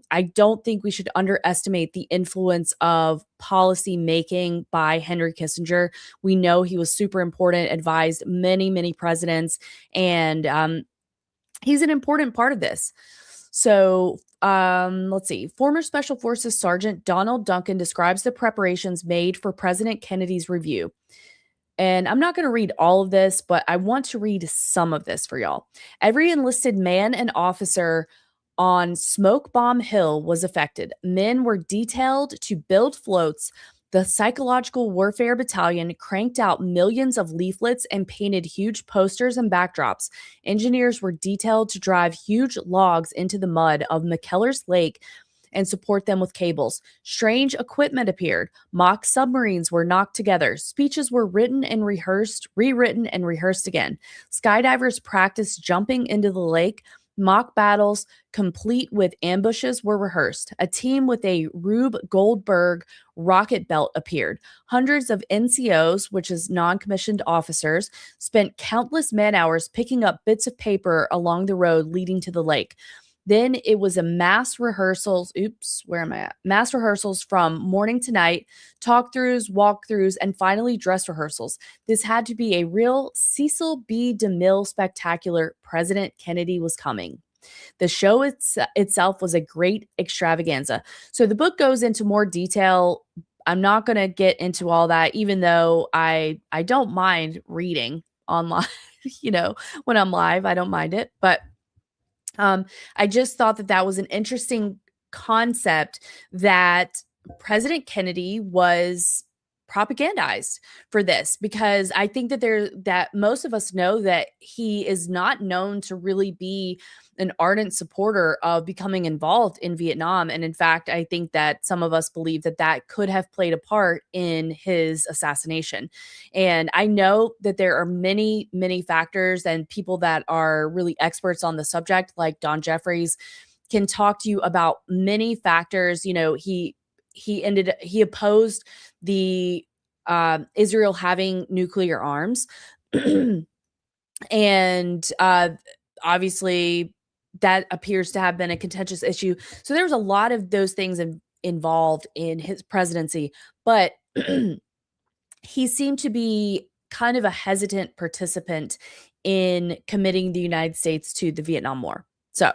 I don't think we should underestimate the influence of policy making by Henry Kissinger. We know he was super important, advised many, many presidents, and he's an important part of this. So, let's see. Former Special Forces Sergeant Donald Duncan describes the preparations made for President Kennedy's review. And I'm not going to read all of this, but I want to read some of this for y'all. Every enlisted man and officer on Smoke Bomb Hill was affected. Men were detailed to build floats. The Psychological Warfare Battalion cranked out millions of leaflets and painted huge posters and backdrops. Engineers were detailed to drive huge logs into the mud of McKellar's Lake and support them with cables. Strange equipment appeared. Mock submarines were knocked together. Speeches were written and rehearsed, rewritten and rehearsed again. Skydivers practiced jumping into the lake. Mock battles, complete with ambushes, were rehearsed. A team with a Rube Goldberg rocket belt appeared. Hundreds of NCOs, which is non-commissioned officers, spent countless man-hours picking up bits of paper along the road leading to the lake. Then it was a mass rehearsals. Oops, where am I at? Mass rehearsals from morning to night, talk-throughs, walkthroughs, and finally dress rehearsals. This had to be a real Cecil B. DeMille spectacular. President Kennedy was coming. The show itself was a great extravaganza. So the book goes into more detail. I'm not going to get into all that, even though I don't mind reading online. When I'm live, I don't mind it. But I just thought that was an interesting concept that President Kennedy was propagandized for this, because I think that most of us know that he is not known to really be an ardent supporter of becoming involved in Vietnam. And in fact, I think that some of us believe that could have played a part in his assassination. And I know that there are many, many factors, and people that are really experts on the subject, like Don Jeffries, can talk to you about many factors. He opposed the Israel having nuclear arms. And obviously that appears to have been a contentious issue. So there was a lot of those things involved in his presidency, but he seemed to be kind of a hesitant participant in committing the United States to the Vietnam War. So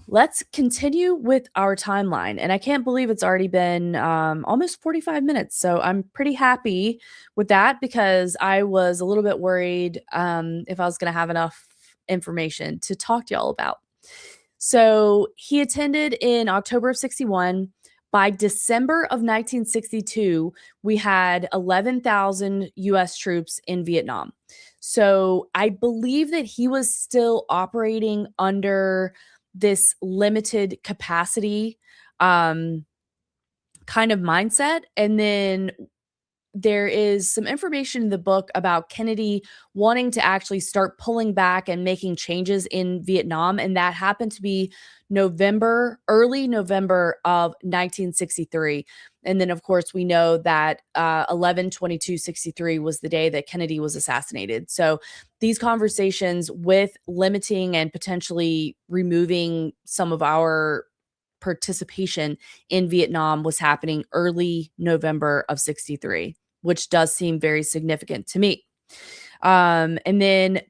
let's continue with our timeline. And I can't believe it's already been almost 45 minutes. So I'm pretty happy with that, because I was a little bit worried if I was going to have enough information to talk to y'all about. So he attended in October of 61. By December of 1962, we had 11,000 U.S. troops in Vietnam. So I believe that he was still operating under this limited capacity kind of mindset. And then there is some information in the book about Kennedy wanting to actually start pulling back and making changes in Vietnam. And that happened to be early November of 1963. And then, of course, we know that 11/22/63 was the day that Kennedy was assassinated. So these conversations with limiting and potentially removing some of our participation in Vietnam was happening early November of 63, which does seem very significant to me. And then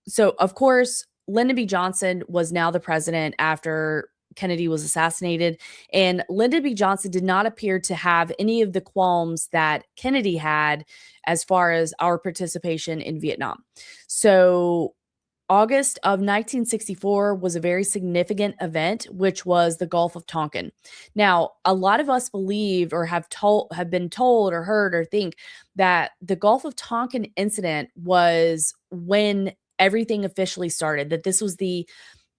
so of course, Lyndon B. Johnson was now the president after Kennedy was assassinated. And Lyndon B. Johnson did not appear to have any of the qualms that Kennedy had as far as our participation in Vietnam. So August of 1964 was a very significant event, which was the Gulf of Tonkin. Now, a lot of us believe or have been told or heard or think that the Gulf of Tonkin incident was when everything officially started, that this was the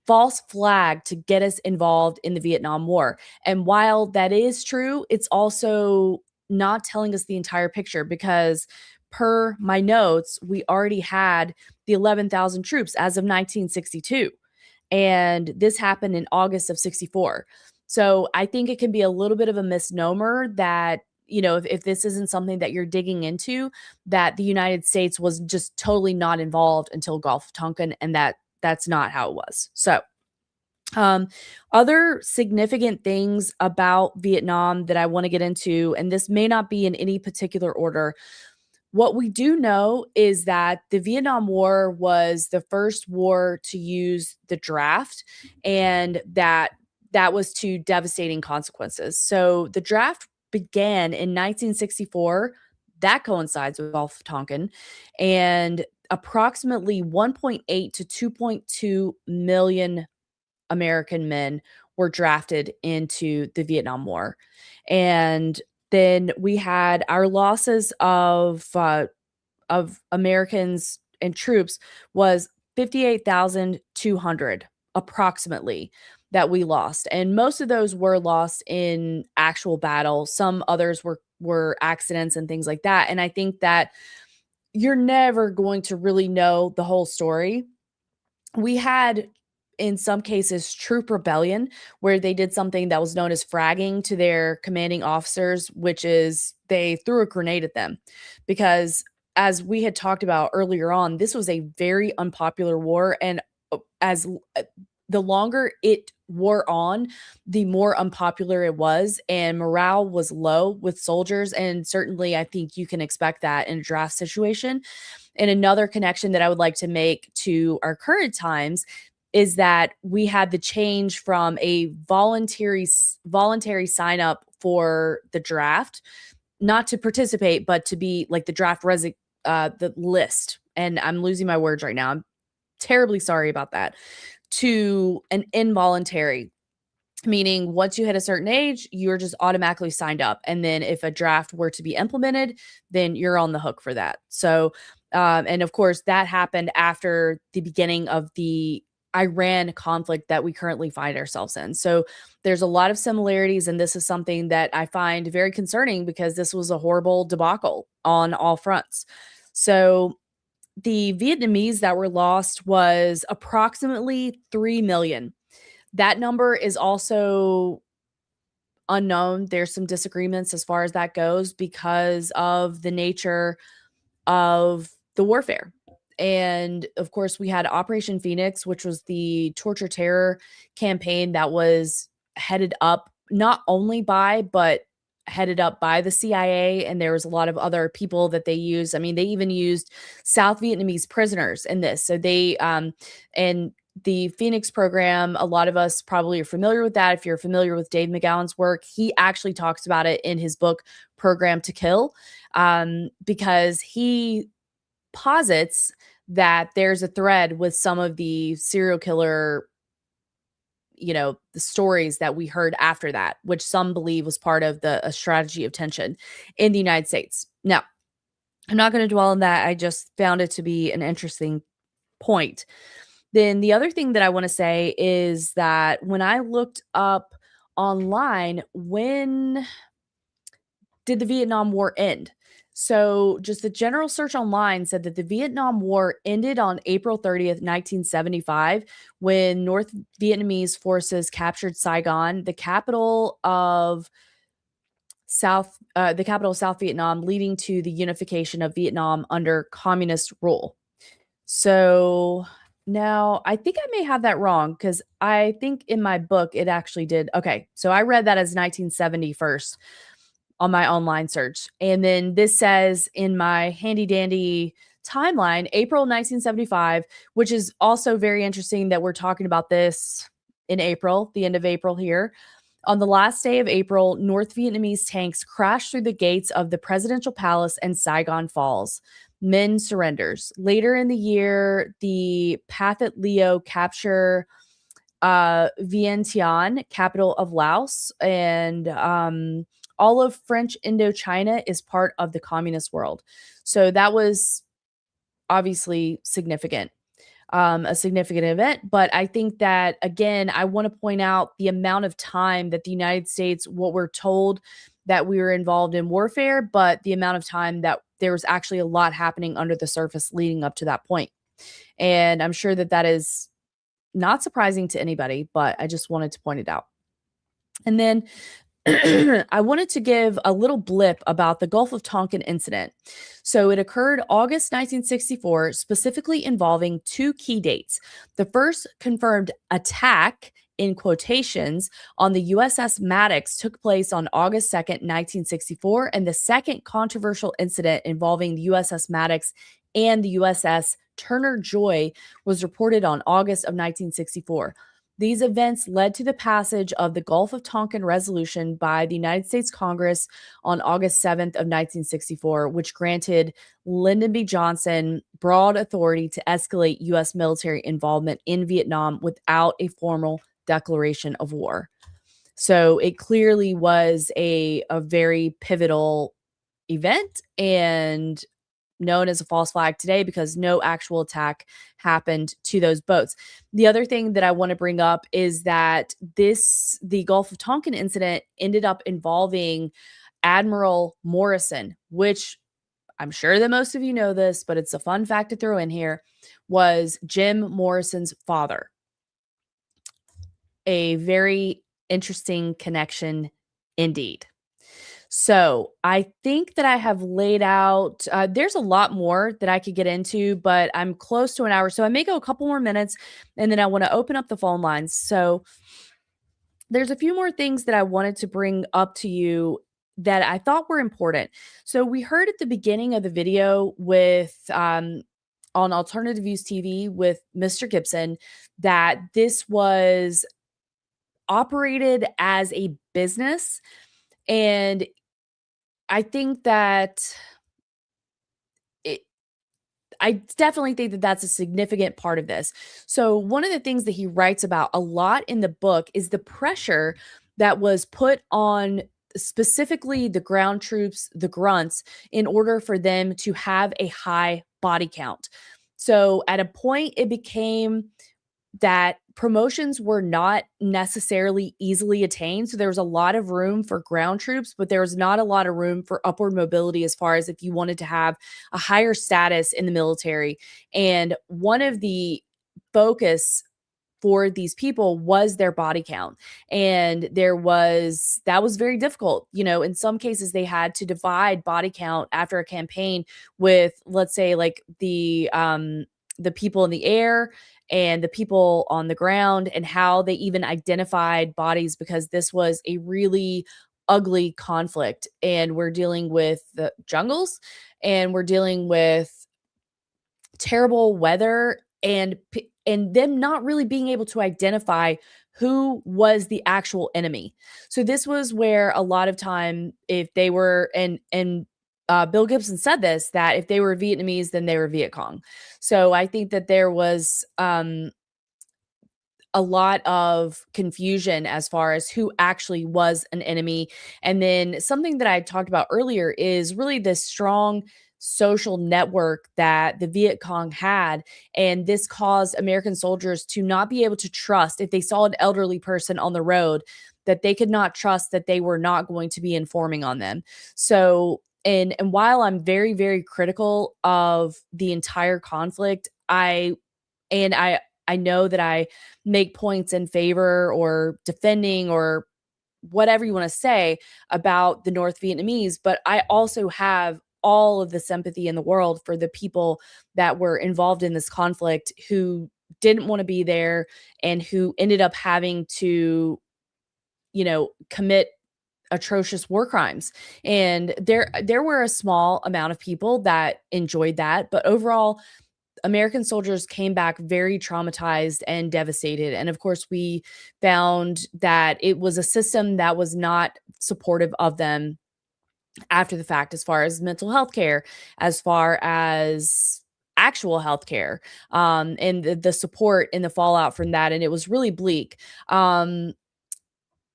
false flag to get us involved in the Vietnam War. And while that is true, it's also not telling us the entire picture, because per my notes, we already had the 11,000 troops as of 1962. And this happened in August of 64. So I think it can be a little bit of a misnomer that, if this isn't something that you're digging into, that the United States was just totally not involved until Gulf of Tonkin, and that's not how it was. So, um, other significant things about Vietnam that I want to get into, and this may not be in any particular order. What we do know is that the Vietnam War was the first war to use the draft, and that was to devastating consequences. So the draft began in 1964. That coincides with Gulf of Tonkin, and approximately 1.8 to 2.2 million American men were drafted into the Vietnam War. And then we had our losses of Americans and troops was 58,200 approximately that we lost. And most of those were lost in actual battle. Some others were accidents and things like that. And I think that you're never going to really know the whole story. We had, in some cases, troop rebellion, where they did something that was known as fragging to their commanding officers, which is they threw a grenade at them. Because, as we had talked about earlier on, this was a very unpopular war. And as the longer it wore on, the more unpopular it was, and morale was low with soldiers. And certainly, I think you can expect that in a draft situation. And another connection that I would like to make to our current times is that we had the change from a voluntary sign up for the draft, not to participate, but to be like the the list. And I'm losing my words right now. I'm terribly sorry about that. To an involuntary, meaning once you hit a certain age, you're just automatically signed up. And then if a draft were to be implemented, then you're on the hook for that. So, and of course, that happened after the beginning of the Iran conflict that we currently find ourselves in. So there's a lot of similarities. And this is something that I find very concerning because this was a horrible debacle on all fronts. So the Vietnamese that were lost was approximately 3 million. That number is also unknown. There's some disagreements as far as that goes because of the nature of the warfare. And of course, we had Operation Phoenix, which was the torture terror campaign that was headed up not only by, but headed up by the CIA. And there was a lot of other people that they used. I mean, they even used South Vietnamese prisoners in this. So and the Phoenix program, a lot of us probably are familiar with that. If you're familiar with Dave McGowan's work, he actually talks about it in his book, Program to Kill, because he posits that there's a thread with some of the serial killer, the stories that we heard after that, which some believe was part of a strategy of tension in the United States. Now, I'm not going to dwell on that. I just found it to be an interesting point. Then the other thing that I want to say is that when I looked up online, when did the Vietnam War end? So just a general search online said that the Vietnam War ended on April 30th, 1975, when North Vietnamese forces captured Saigon, the capital of South Vietnam, leading to the unification of Vietnam under communist rule. So now I think I may have that wrong because I think in my book it actually did. Okay, so I read that as 1970 first on my online search. And then this says in my handy dandy timeline, April 1975, which is also very interesting that we're talking about this in April, the end of April here. On the last day of April, North Vietnamese tanks crashed through the gates of the presidential palace and Saigon falls. Men surrenders. Later in the year, the Pathet Leo capture Vientiane, capital of Laos, and all of French Indochina is part of the communist world. So that was obviously significant, a significant event. But I think that, again, I want to point out the amount of time that the United States, what we're told that we were involved in warfare, but the amount of time that there was actually a lot happening under the surface leading up to that point. And I'm sure that that is not surprising to anybody, but I just wanted to point it out. And then I wanted to give a little blip about the Gulf of Tonkin incident. So it occurred August 1964, specifically involving two key dates. The first confirmed attack, in quotations, on the USS Maddox took place on August 2nd, 1964, and the second controversial incident involving the USS Maddox and the USS Turner Joy was reported on August of 1964. These events led to the passage of the Gulf of Tonkin Resolution by the United States Congress on August 7th of 1964, which granted Lyndon B. Johnson broad authority to escalate U.S. military involvement in Vietnam without a formal declaration of war. So it clearly was a very pivotal event and known as a false flag today because no actual attack happened to those boats. The other thing that I want to bring up is that the Gulf of Tonkin incident ended up involving Admiral Morrison, which I'm sure that most of you know this, but it's a fun fact to throw in here, was Jim Morrison's father. A very interesting connection indeed. So I think that I have laid out, there's a lot more that I could get into, but I'm close to an hour. So I may go a couple more minutes and then I want to open up the phone lines. So there's a few more things that I wanted to bring up to you that I thought were important. So we heard at the beginning of the video with, on Alternative Views TV with Mr. Gibson that this was operated as a business. And I think that I definitely think that that's a significant part of this. So, one of the things that he writes about a lot in the book is the pressure that was put on specifically the ground troops, the grunts, in order for them to have a high body count. So, at a point, it became that promotions were not necessarily easily attained. So there was a lot of room for ground troops, but there was not a lot of room for upward mobility as far as if you wanted to have a higher status in the military. And one of the focus for these people was their body count. And that was very difficult. You know, in some cases they had to divide body count after a campaign with, let's say, like the people in the air and the people on the ground, and how they even identified bodies, because this was a really ugly conflict. And we're dealing with the jungles, and we're dealing with terrible weather, and them not really being able to identify who was the actual enemy. So this was where a lot of time, if they were, and Bill Gibson said this, that if they were Vietnamese, then they were Viet Cong. So I think that there was a lot of confusion as far as who actually was an enemy. And then something that I talked about earlier is really this strong social network that the Viet Cong had. And this caused American soldiers to not be able to trust, if they saw an elderly person on the road, that they could not trust that they were not going to be informing on them. So, and while I'm very, very critical of the entire conflict, and I know that I make points in favor or defending or whatever you want to say about the North Vietnamese, but I also have all of the sympathy in the world for the people that were involved in this conflict who didn't want to be there and who ended up having to, you know, commit atrocious war crimes. And there were a small amount of people that enjoyed that, but overall American soldiers came back very traumatized and devastated. And of course, we found that it was a system that was not supportive of them after the fact, as far as mental health care, as far as actual health care, and the support and the fallout from that. And it was really bleak.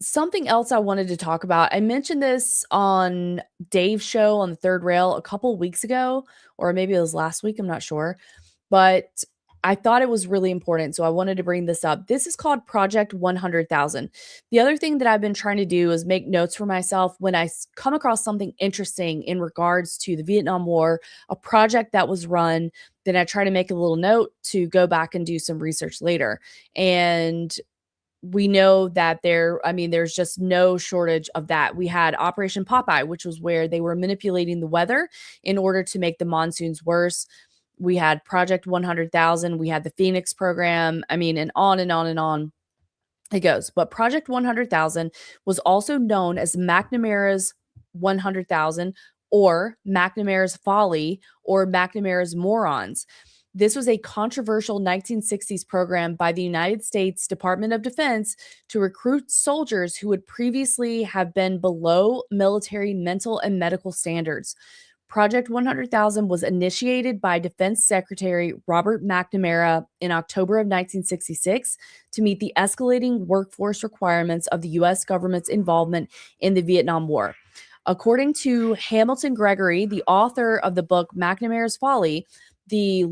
Something else I wanted to talk about, I mentioned this on Dave's show on the Third Rail a couple weeks ago, or maybe it was last week, I'm not sure. But I thought it was really important, so I wanted to bring this up. This is called Project 100,000. The other thing that I've been trying to do is make notes for myself when I come across something interesting in regards to the Vietnam War, a project that was run, then I try to make a little note to go back and do some research later. And we know that there's just no shortage of that. We had Operation Popeye, which was where they were manipulating the weather in order to make the monsoons worse. We had Project 100,000. We had the Phoenix program. I mean, and on and on and on it goes. But Project 100,000 was also known as McNamara's 100,000 or McNamara's Folly or McNamara's Morons. This was a controversial 1960s program by the United States Department of Defense to recruit soldiers who would previously have been below military mental and medical standards. Project 100,000 was initiated by Defense Secretary Robert McNamara in October of 1966 to meet the escalating workforce requirements of the U.S. government's involvement in the Vietnam War. According to Hamilton Gregory, the author of the book McNamara's Folly, the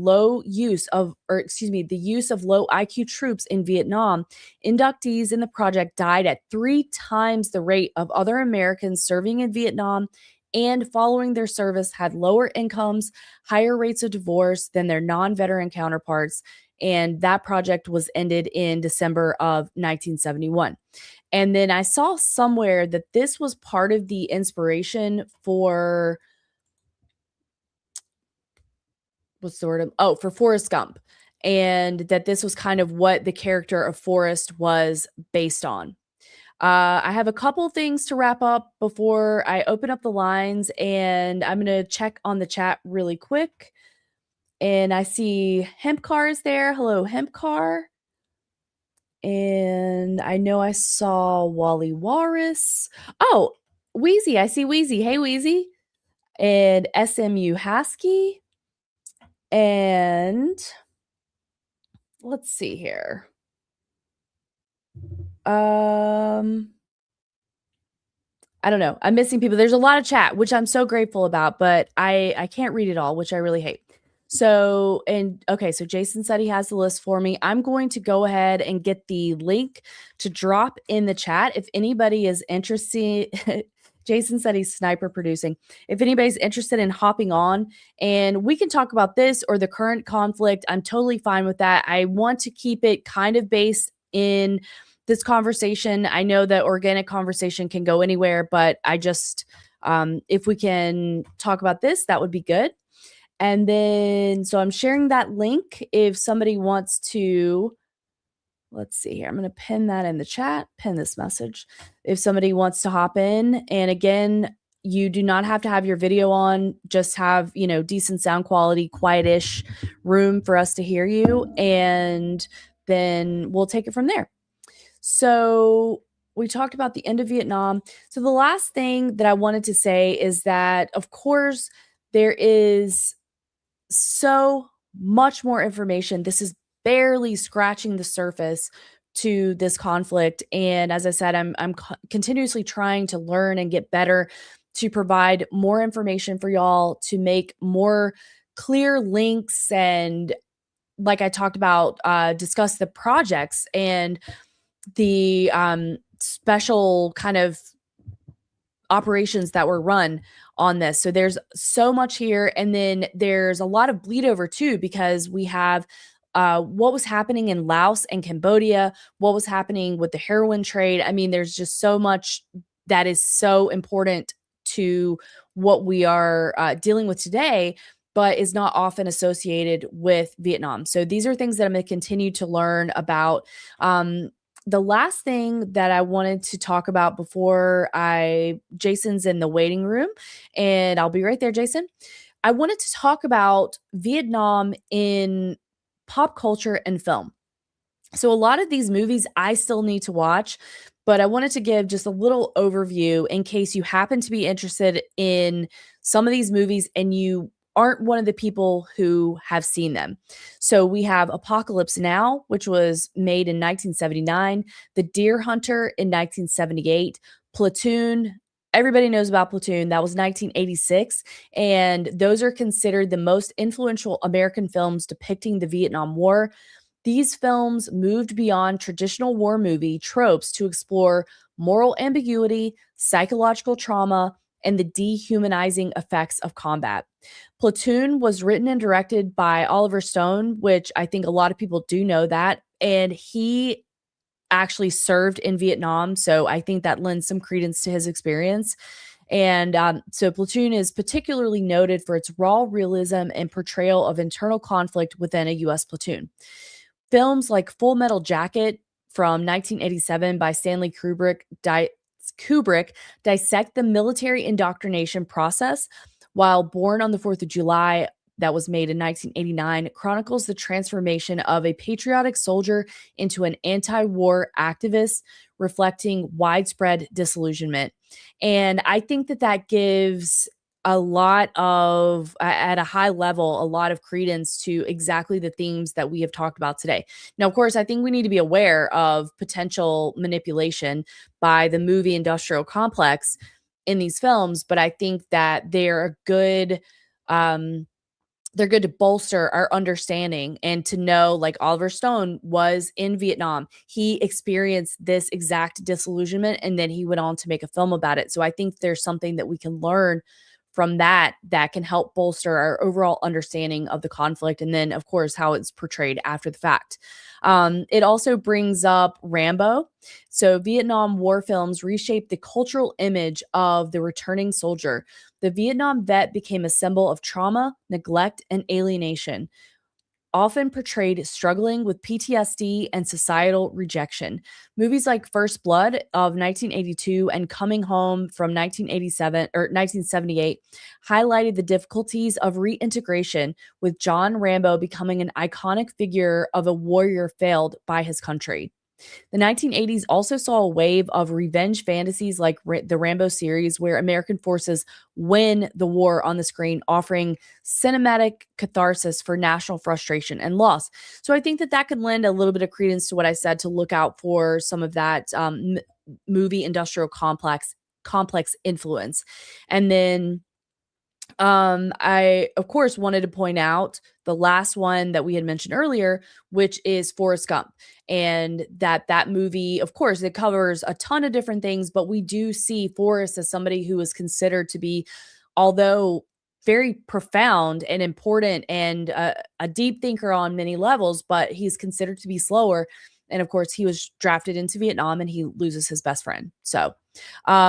use of low IQ troops in Vietnam, inductees in the project died at 3 times the rate of other Americans serving in Vietnam, and following their service had lower incomes, higher rates of divorce than their non-veteran counterparts. And that project was ended in December of 1971. And then I saw somewhere that this was part of the inspiration for for Forrest Gump, and that this was kind of what the character of Forrest was based on. I have a couple things to wrap up before I open up the lines, and I'm going to check on the chat really quick. And I see Hempcar is there. Hello, Hempcar. And I know I saw Wally Walrus. Oh, Wheezy. I see Wheezy. Hey, Wheezy. And SMU Husky. And let's see here. I don't know. I'm missing people. There's a lot of chat, which I'm so grateful about, but I can't read it all, which I really hate. So Jason said he has the list for me. I'm going to go ahead and get the link to drop in the chat. If anybody is interested, Jason said he's sniper producing. If anybody's interested in hopping on and we can talk about this or the current conflict, I'm totally fine with that. I want to keep it kind of based in this conversation. I know that organic conversation can go anywhere, but I just, if we can talk about this, that would be good. And then, so I'm sharing that link. If somebody wants to, let's see here. I'm going to pin that in the chat, pin this message. If somebody wants to hop in, and again, you do not have to have your video on, just have, decent sound quality, quietish room for us to hear you. And then we'll take it from there. So we talked about the end of Vietnam. So the last thing that I wanted to say is that, of course, there is so much more information. This is barely scratching the surface to this conflict. And as I said, I'm continuously trying to learn and get better to provide more information for y'all, to make more clear links, and like I talked about, discuss the projects and the special kind of operations that were run on this. So there's so much here. And then there's a lot of bleed over too, because we have what was happening in Laos and Cambodia, what was happening with the heroin trade. I mean, there's just so much that is so important to what we are dealing with today, but is not often associated with Vietnam. So these are things that I'm going to continue to learn about. The last thing that I wanted to talk about before Jason's in the waiting room, and I'll be right there, Jason. I wanted to talk about Vietnam in pop culture and film. So a lot of these movies I still need to watch, but I wanted to give just a little overview in case you happen to be interested in some of these movies and you aren't one of the people who have seen them. So we have Apocalypse Now, which was made in 1979, The Deer Hunter in 1978, Platoon. Everybody knows about Platoon. That was 1986. And those are considered the most influential American films depicting the Vietnam War. These films moved beyond traditional war movie tropes to explore moral ambiguity, psychological trauma, and the dehumanizing effects of combat. Platoon was written and directed by Oliver Stone, which I think a lot of people do know that. And he actually served in Vietnam. So I think that lends some credence to his experience. And so Platoon is particularly noted for its raw realism and portrayal of internal conflict within a U.S. platoon. Films like Full Metal Jacket from 1987 by Stanley Kubrick dissect the military indoctrination process, while Born on the 4th of July, that was made in 1989, chronicles the transformation of a patriotic soldier into an anti war activist, reflecting widespread disillusionment. And I think that that gives a lot of, at a high level, a lot of credence to exactly the themes that we have talked about today. Now, of course, I think we need to be aware of potential manipulation by the movie industrial complex in these films, but I think that um, they're good to bolster our understanding and to know, like, Oliver Stone was in Vietnam. He experienced this exact disillusionment and then he went on to make a film about it. So I think there's something that we can learn from that that can help bolster our overall understanding of the conflict, and then of course how it's portrayed after the fact. It also brings up Rambo. So Vietnam War films reshaped the cultural image of the returning soldier. The Vietnam vet became a symbol of trauma, neglect, and alienation, often portrayed struggling with PTSD and societal rejection. Movies like First Blood of 1982 and Coming Home from 1987 or 1978 highlighted the difficulties of reintegration, with John Rambo becoming an iconic figure of a warrior failed by his country. The 1980s also saw a wave of revenge fantasies like the Rambo series, where American forces win the war on the screen, offering cinematic catharsis for national frustration and loss. So I think that that could lend a little bit of credence to what I said, to look out for some of that movie industrial complex influence. And then I, of course, wanted to point out the last one that we had mentioned earlier, which is Forrest Gump. And that movie, of course, it covers a ton of different things, but we do see Forrest as somebody who is considered to be, although very profound and important and a deep thinker on many levels, but he's considered to be slower. And of course, he was drafted into Vietnam and he loses his best friend. So,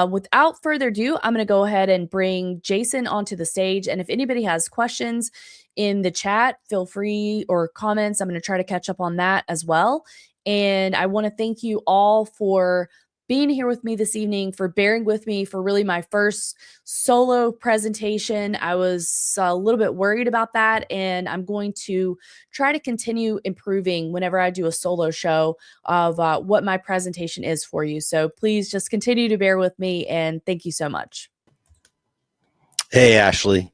without further ado, I'm going to go ahead and bring Jason onto the stage. And if anybody has questions in the chat, feel free, or comments, I'm going to try to catch up on that as well. And I want to thank you all for being here with me this evening, for bearing with me for really my first solo presentation. I was a little bit worried about that, and I'm going to try to continue improving whenever I do a solo show of what my presentation is for you. So please just continue to bear with me, and thank you so much. Hey, Ashley.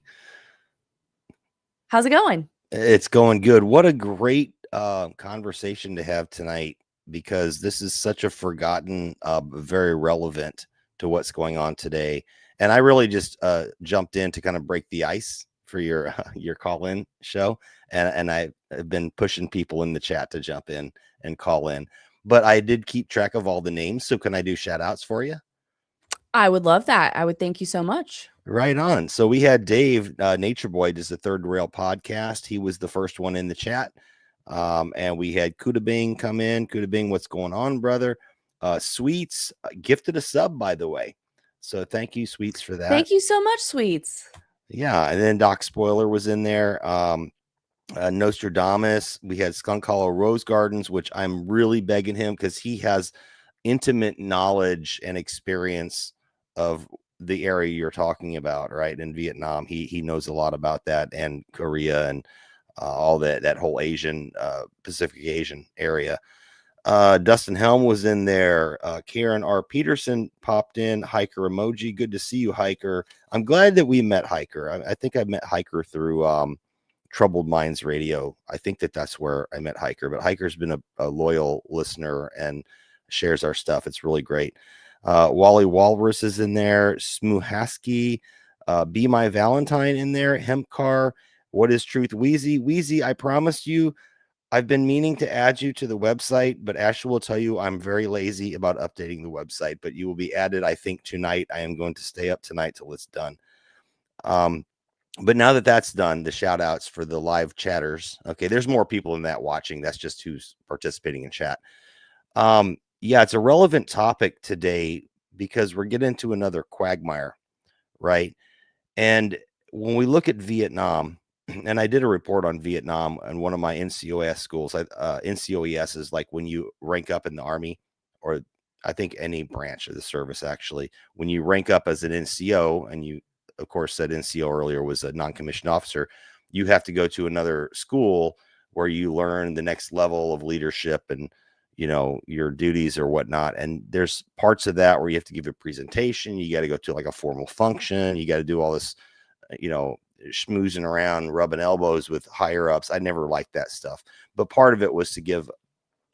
How's it going? It's going good. What a great conversation to have tonight, because this is such a forgotten, very relevant to what's going on today. And I really just jumped in to kind of break the ice for your call-in show. And I've been pushing people in the chat to jump in and call in. But I did keep track of all the names. So can I do shout outs for you? I would love that. I would thank you so much. Right on. So we had Dave, Nature Boy does the Third Rail podcast. He was the first one in the chat. And we had Kuda Bing come in. Kuda Bing, what's going on, brother? Sweets gifted a sub, by the way. So thank you, Sweets, for that. Thank you so much, Sweets. Yeah. And then Doc Spoiler was in there. Nostradamus. We had Skunk Hollow Rose Gardens, which I'm really begging him, because he has intimate knowledge and experience of the area you're talking about, right? In Vietnam, he knows a lot about that, and Korea, and all that whole Asian, Pacific Asian area. Dustin Helm was in there. Karen R. Peterson popped in. Hiker emoji. Good to see you, Hiker. I'm glad that we met Hiker. I think I met Hiker through Troubled Minds Radio. I think that's where I met Hiker, but Hiker's been a loyal listener and shares our stuff. It's really great. Wally Walrus is in there. Smuhaski, Be My Valentine in there. Hempcar, What is Truth? Wheezy, I promised you, I've been meaning to add you to the website, but Ashley will tell you I'm very lazy about updating the website, but you will be added, I think, tonight. I am going to stay up tonight till it's done. But now that that's done, the shout outs for the live chatters. Okay, there's more people in that watching. That's just who's participating in chat. Yeah, it's a relevant topic today because we're getting into another quagmire, right? And when we look at Vietnam, and I did a report on Vietnam in one of my NCOS schools. NCOES is like when you rank up in the Army, or I think any branch of the service, actually. When you rank up as an NCO, and you, of course, said NCO earlier was a non-commissioned officer, you have to go to another school where you learn the next level of leadership and, your duties or whatnot. And there's parts of that where you have to give a presentation. You got to go to like a formal function. You got to do all this, schmoozing around, rubbing elbows with higher ups. I never liked that stuff. But part of it was to give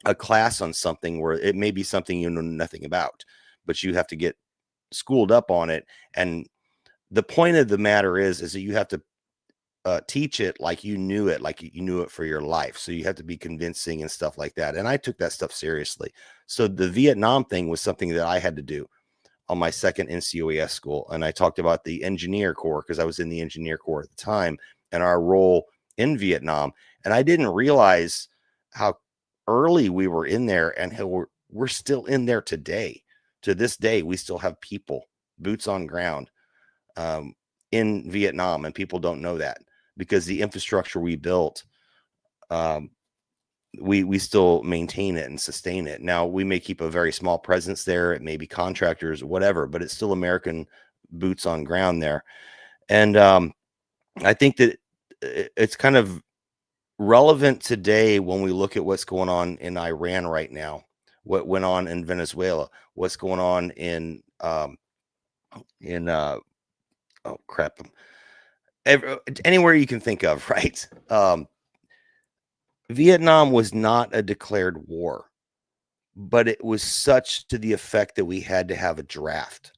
a class on something where it may be something you know nothing about, but you have to get schooled up on it. And the point of the matter is that you have to teach it like you knew it, like you knew it for your life. So you have to be convincing and stuff like that. And I took that stuff seriously. So the Vietnam thing was something that I had to do on my second NCOES school. And I talked about the engineer corps because I was in the engineer corps at the time and our role in Vietnam. And I didn't realize how early we were in there and how we're still in there today. To this day, we still have people, boots on ground, in Vietnam. And people don't know that because the infrastructure we built, we still maintain it and sustain it. Now, we may keep a very small presence there. It may be contractors, whatever, but it's still American boots on ground there. And I think that it's kind of relevant today when we look at what's going on in Iran right now, what went on in Venezuela, what's going on in oh crap, anywhere you can think of, right? Vietnam was not a declared war, but it was such to the effect that we had to have a draft.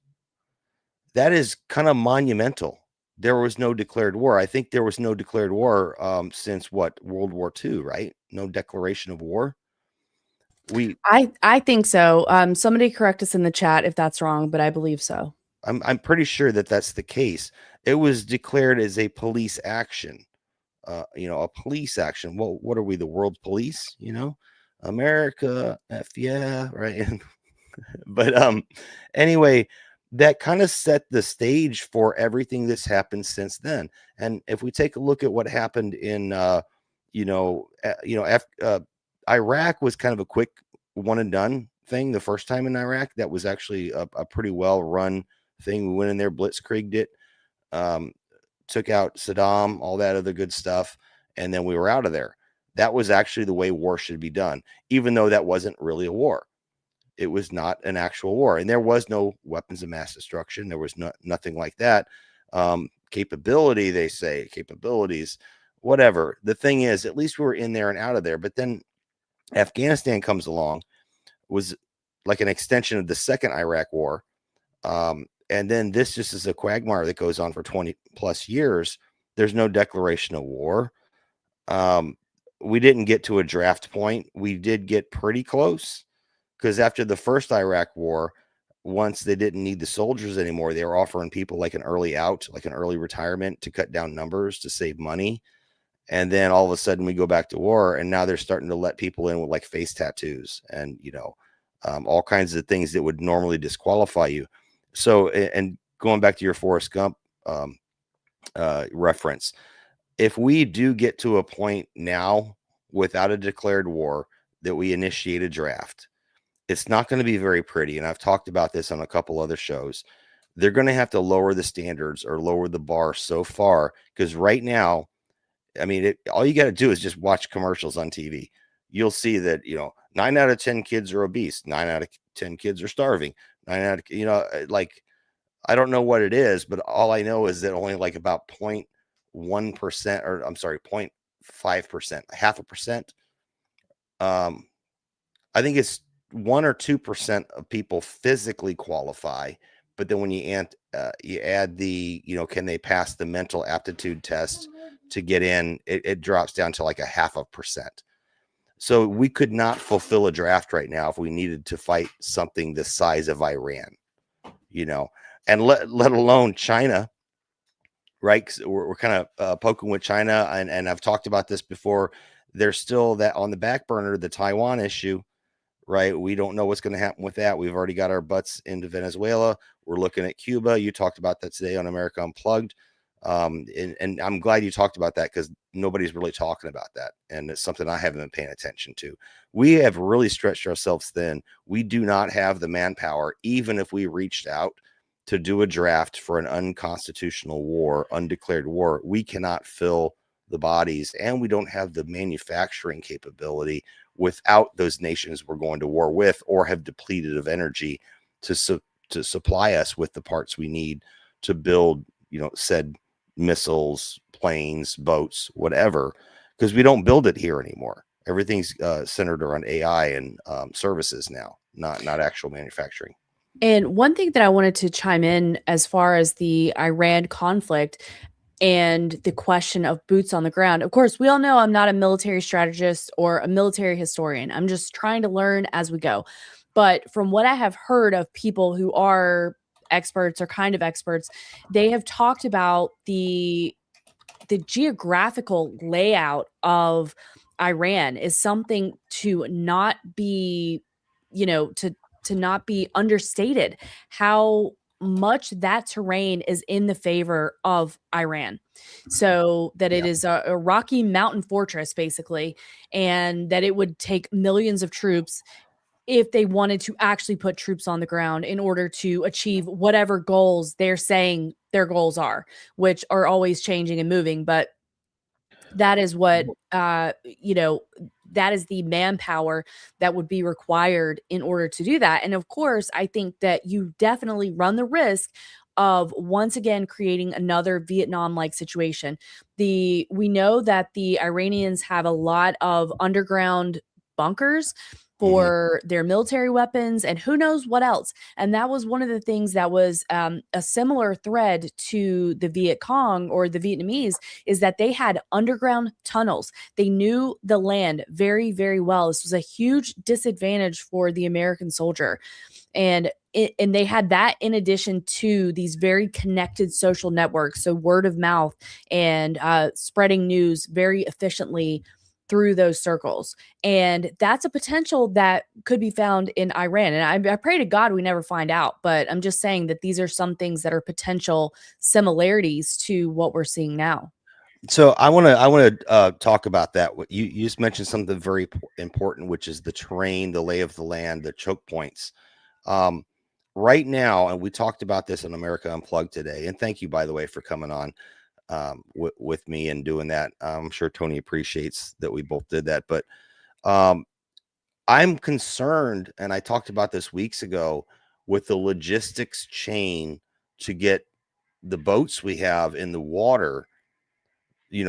That is kind of monumental. There was no declared war. I think there was no declared war since what, World War II, right? No declaration of war. I think so. Somebody correct us in the chat if that's wrong, but I believe so. I'm pretty sure that that's the case. It was declared as a police action. A police action. Well, what are we, the world police? America, F yeah, right. But anyway, that kind of set the stage for everything that's happened since then. And if we take a look at what happened in Iraq was kind of a quick one and done thing the first time in Iraq. That was actually a pretty well run thing. We went in there, blitzkrieged it, took out Saddam, all that other good stuff, and then we were out of there. That was actually the way war should be done, even though that wasn't really a war. It was not an actual war, and there was no weapons of mass destruction. There was nothing like that. Capability, they say, capabilities, whatever. The thing is, at least we were in there and out of there. But then Afghanistan comes along, was like an extension of the second Iraq war. And then this just is a quagmire that goes on for 20 plus years. There's no declaration of war. We didn't get to a draft point. We did get pretty close because after the first Iraq war, once they didn't need the soldiers anymore, they were offering people like an early out, like an early retirement to cut down numbers to save money. And then all of a sudden we go back to war, and now they're starting to let people in with like face tattoos and, all kinds of things that would normally disqualify you. So, and going back to your Forrest Gump reference, if we do get to a point now without a declared war that we initiate a draft, it's not going to be very pretty. And I've talked about this on a couple other shows. They're going to have to lower the standards or lower the bar so far, because right now, I mean, all you got to do is just watch commercials on TV. You'll see that, 9 out of 10 kids are obese. 9 out of 10 kids are starving. 9 out of, like, I don't know what it is, but all I know is that only like about 0.1%, or I'm sorry, 0.5%, half a percent. I think it's 1 or 2% of people physically qualify. But then when you add the, can they pass the mental aptitude test to get in, it drops down to like a 0.5%. So we could not fulfill a draft right now if we needed to fight something the size of Iran, and let alone China, right? 'Cause we're kind of poking with China, and I've talked about this before. There's still that on the back burner, the Taiwan issue, right? We don't know what's going to happen with that. We've already got our butts into Venezuela. We're looking at Cuba. You talked about that today on America Unplugged. And I'm glad you talked about that, because nobody's really talking about that. And it's something I haven't been paying attention to. We have really stretched ourselves thin. We do not have the manpower, even if we reached out to do a draft for an unconstitutional war, undeclared war. We cannot fill the bodies, and we don't have the manufacturing capability without those nations we're going to war with, or have depleted of energy to supply us with the parts we need to build, said missiles, planes, boats, whatever, because we don't build it here anymore. Everything's centered around AI and services now, not actual manufacturing. And one thing that I wanted to chime in as far as the Iran conflict and the question of boots on the ground. Of course, we all know I'm not a military strategist or a military historian. I'm just trying to learn as we go. But from what I have heard of people who are experts or kind of experts, they have talked about the geographical layout of Iran is something to not be, to not be understated, how much that terrain is in the favor of Iran. So that it is a rocky mountain fortress, basically, and that it would take millions of troops if they wanted to actually put troops on the ground in order to achieve whatever goals they're saying their goals are, which are always changing and moving. But that is what, that is the manpower that would be required in order to do that. And of course, I think that you definitely run the risk of once again creating another Vietnam-like situation. We know that the Iranians have a lot of underground bunkers for their military weapons and who knows what else. And that was one of the things that was a similar thread to the Viet Cong or the Vietnamese, is that they had underground tunnels. They knew the land very, very well. This was a huge disadvantage for the American soldier. And they had that in addition to these very connected social networks. So word of mouth and spreading news very efficiently through those circles. And that's a potential that could be found in Iran. And I pray to God we never find out. But I'm just saying that these are some things that are potential similarities to what we're seeing now. So I want to talk about that. What you just mentioned something very important, which is the terrain, the lay of the land, the choke points. Right now, and we talked about this on America Unplugged today. And thank you, by the way, for coming on with me and doing that. I'm sure Tony appreciates that we both did that. But I'm concerned, and I talked about this weeks ago, with the logistics chain to get the boats we have in the water,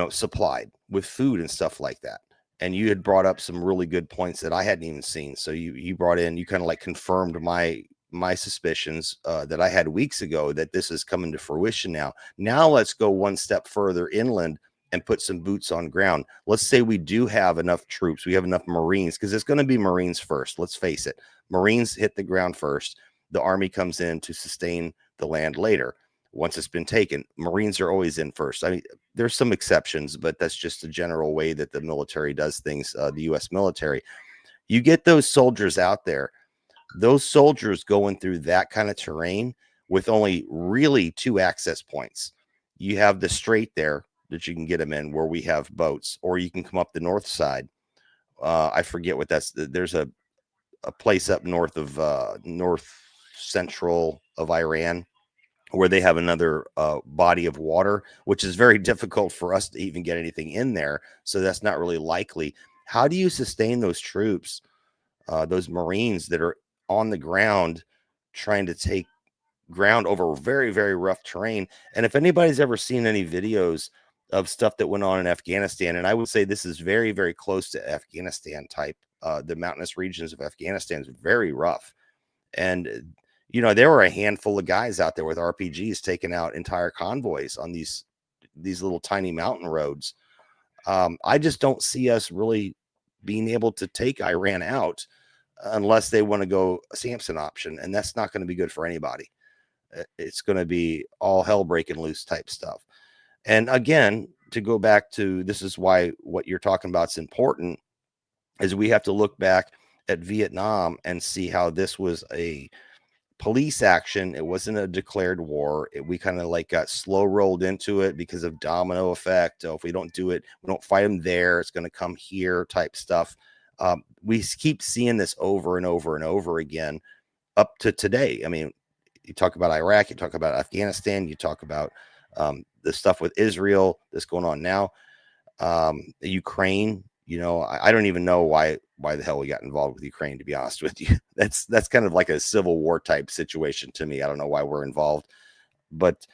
supplied with food and stuff like that. And you had brought up some really good points that I hadn't even seen. So you brought in, you kind of like confirmed my suspicions that I had weeks ago, that this is coming to fruition now. Now let's go one step further inland and put some boots on ground. Let's say we do have enough troops, we have enough Marines, because it's going to be Marines first. Let's face it. Marines hit the ground first. The Army comes in to sustain the land later. Once it's been taken, Marines are always in first. I mean, there's some exceptions, but that's just a general way that the military does things, the U.S. military. You get those soldiers out there, those soldiers going through that kind of terrain with only really 2 access points. You have the strait there that you can get them in, where we have boats, or you can come up the north side. I forget what that's. There's a place up north of north central of Iran, where they have another body of water, which is very difficult for us to even get anything in there. So that's not really likely. How do you sustain those troops, those Marines that are on the ground trying to take ground over very, very rough terrain? And if anybody's ever seen any videos of stuff that went on in Afghanistan, and I would say this is very, very close to Afghanistan type, the mountainous regions of Afghanistan is very rough. And there were a handful of guys out there with RPGs taking out entire convoys on these little tiny mountain roads. I just don't see us really being able to take Iran out unless they want to go a Samson option, and that's not going to be good for anybody. It's going to be all hell breaking loose type stuff. And again, to go back to, this is why what you're talking about is important, is we have to look back at Vietnam and see how this was a police action. It wasn't a declared war. We kind of like got slow rolled into it because of domino effect. Oh, if we don't do it, we don't fight them there, it's going to come here type stuff. We keep seeing this over and over and over again up to today. I mean, you talk about Iraq, you talk about Afghanistan, you talk about the stuff with Israel that's going on now, Ukraine. You know, I don't even know why the hell we got involved with Ukraine, to be honest with you. That's kind of like a civil war type situation to me. I don't know why we're involved, but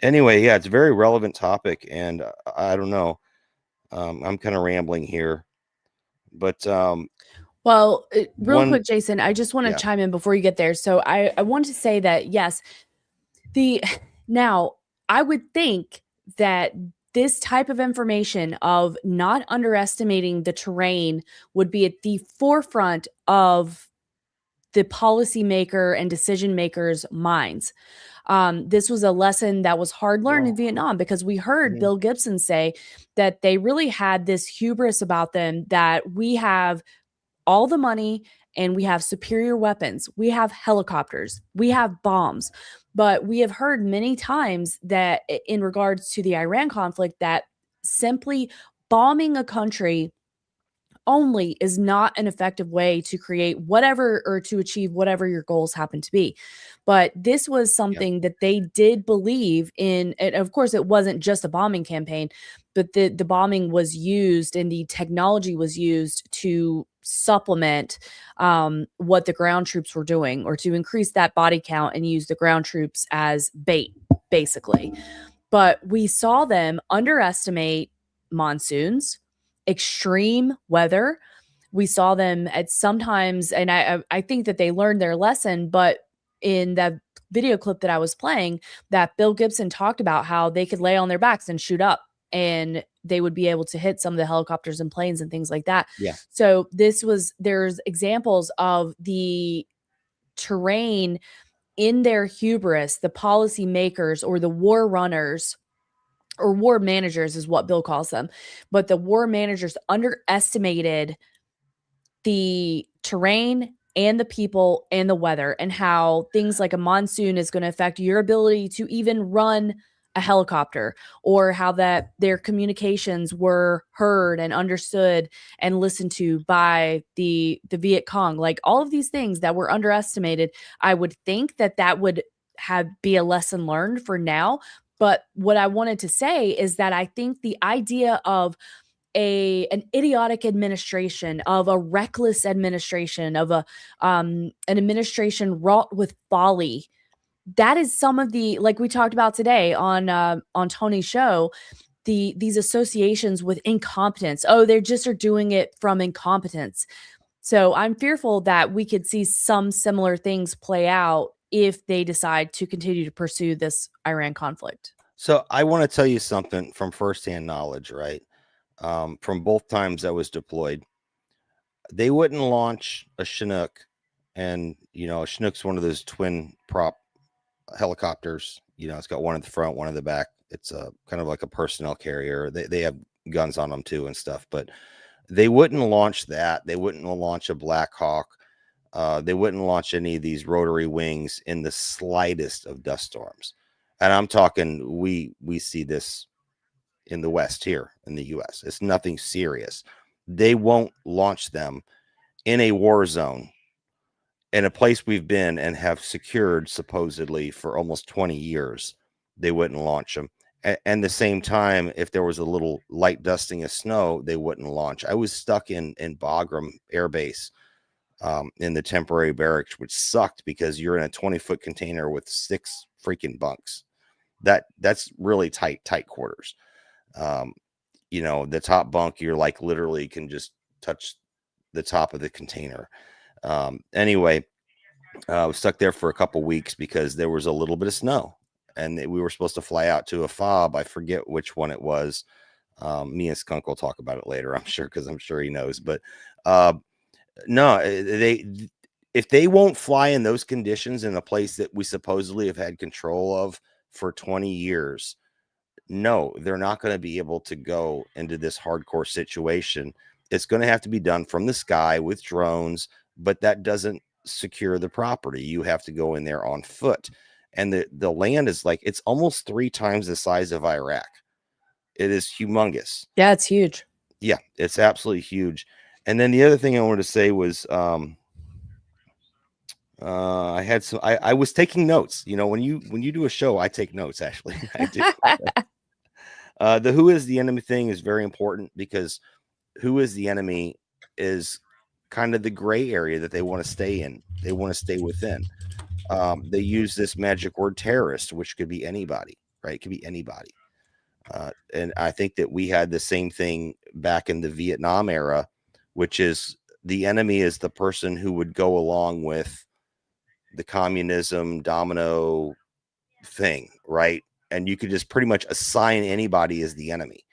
anyway, yeah, it's a very relevant topic, and I don't know. I'm kind of rambling here, but Well, real one, quick, Jason, I just want to yeah, chime in before you get there. So I want to say that yes, the now I would think that this type of information of not underestimating the terrain would be at the forefront of the policymaker and decision makers' minds. This was a lesson that was hard learned in Vietnam because we heard Bill Gibson say that they really had this hubris about them that we have all the money and we have superior weapons. We have helicopters, we have bombs. But we have heard many times that in regards to the Iran conflict, that simply bombing a country only is not an effective way to create whatever or to achieve whatever your goals happen to be. But this was something that they did believe in. And of course, it wasn't just a bombing campaign, but the bombing was used and the technology was used to supplement what the ground troops were doing, or to increase that body count and use the ground troops as bait, basically. But we saw them underestimate monsoons, extreme weather. We saw them at sometimes, and I think that they learned their lesson, but in that video clip that I was playing, that Bill Gibson talked about how they could lay on their backs and shoot up, and they would be able to hit some of the helicopters and planes and things like that. yeah. So there's examples of the terrain in their hubris, the policymakers or the war runners or war managers is what Bill calls them. But the war managers underestimated the terrain and the people and the weather, and how things like a monsoon is going to affect your ability to even run a helicopter, or how that their communications were heard and understood and listened to by the Viet Cong. Like all of these things that were underestimated, I would think that that would have be a lesson learned for now. But what I wanted to say is that I think the idea of an idiotic administration, of a reckless administration, of an administration wrought with folly, that is some of the, like we talked about today on Tony's show, these associations with incompetence. Oh, they just are doing it from incompetence. So I'm fearful that we could see some similar things play out if they decide to continue to pursue this Iran conflict. So I want to tell you something from firsthand knowledge, right? From both times I was deployed, they wouldn't launch a Chinook, and you know, a Chinook's one of those twin prop helicopters. You know, it's got one at the front, one at the back. It's a kind of like a personnel carrier. They have guns on them too and stuff, but they wouldn't launch that. They wouldn't launch a Black Hawk. They wouldn't launch any of these rotary wings in the slightest of dust storms. And I'm talking, we see this in the West here in the US. It's nothing serious. They won't launch them in a war zone, in a place we've been and have secured supposedly for almost 20 years. They wouldn't launch them. And the same time, if there was a little light dusting of snow, they wouldn't launch. I was stuck in Bagram Air Base, in the temporary barracks, which sucked because you're in a 20-foot container with 6 freaking bunks. That's really tight quarters. You know, the top bunk, you're like literally can just touch the top of the container. Anyway, I was stuck there for a couple weeks because there was a little bit of snow, and we were supposed to fly out to a fob. I forget which one it was. Me and Skunk will talk about it later, I'm sure, because I'm sure he knows. But no, if they won't fly in those conditions in a place that we supposedly have had control of for 20 years, no, they're not going to be able to go into this hardcore situation. It's going to have to be done from the sky with drones, but that doesn't secure the property. You have to go in there on foot. And the land is like, it's almost 3 times the size of Iraq. It is humongous. Yeah, it's huge. Yeah, it's absolutely huge. And then the other thing I wanted to say was, I had some, I was taking notes. You know, when you do a show, I take notes, actually. I do. The who is the enemy thing is very important, because who is the enemy is kind of the gray area that they want to stay in. They want to stay within. They use this magic word terrorist, which could be anybody, right? It could be anybody. And I think that we had the same thing back in the Vietnam era, which is the enemy is the person who would go along with the communism domino thing, right? And you could just pretty much assign anybody as the enemy.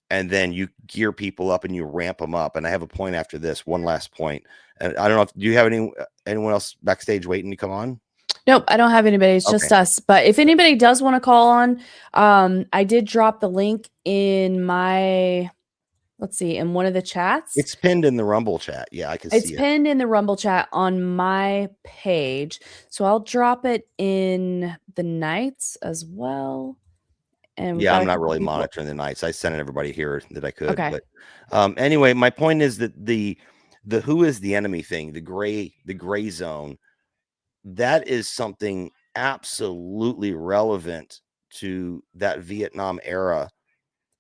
And then you gear people up and you ramp them up. And I have a point after this, one last point. And I don't know if, do you have anyone else backstage waiting to come on? Nope, I don't have anybody. It's just us. But if anybody does want to call on, I did drop the link in my, let's see, in one of the chats. It's pinned in the Rumble chat. Yeah, I can see it. It's pinned in the Rumble chat on my page. So I'll drop it in the nights as well. And yeah, I'm not really monitoring the nights. I sent everybody here that I could. Okay. But anyway, my point is that the who is the enemy thing, the gray zone, that is something absolutely relevant to that Vietnam era,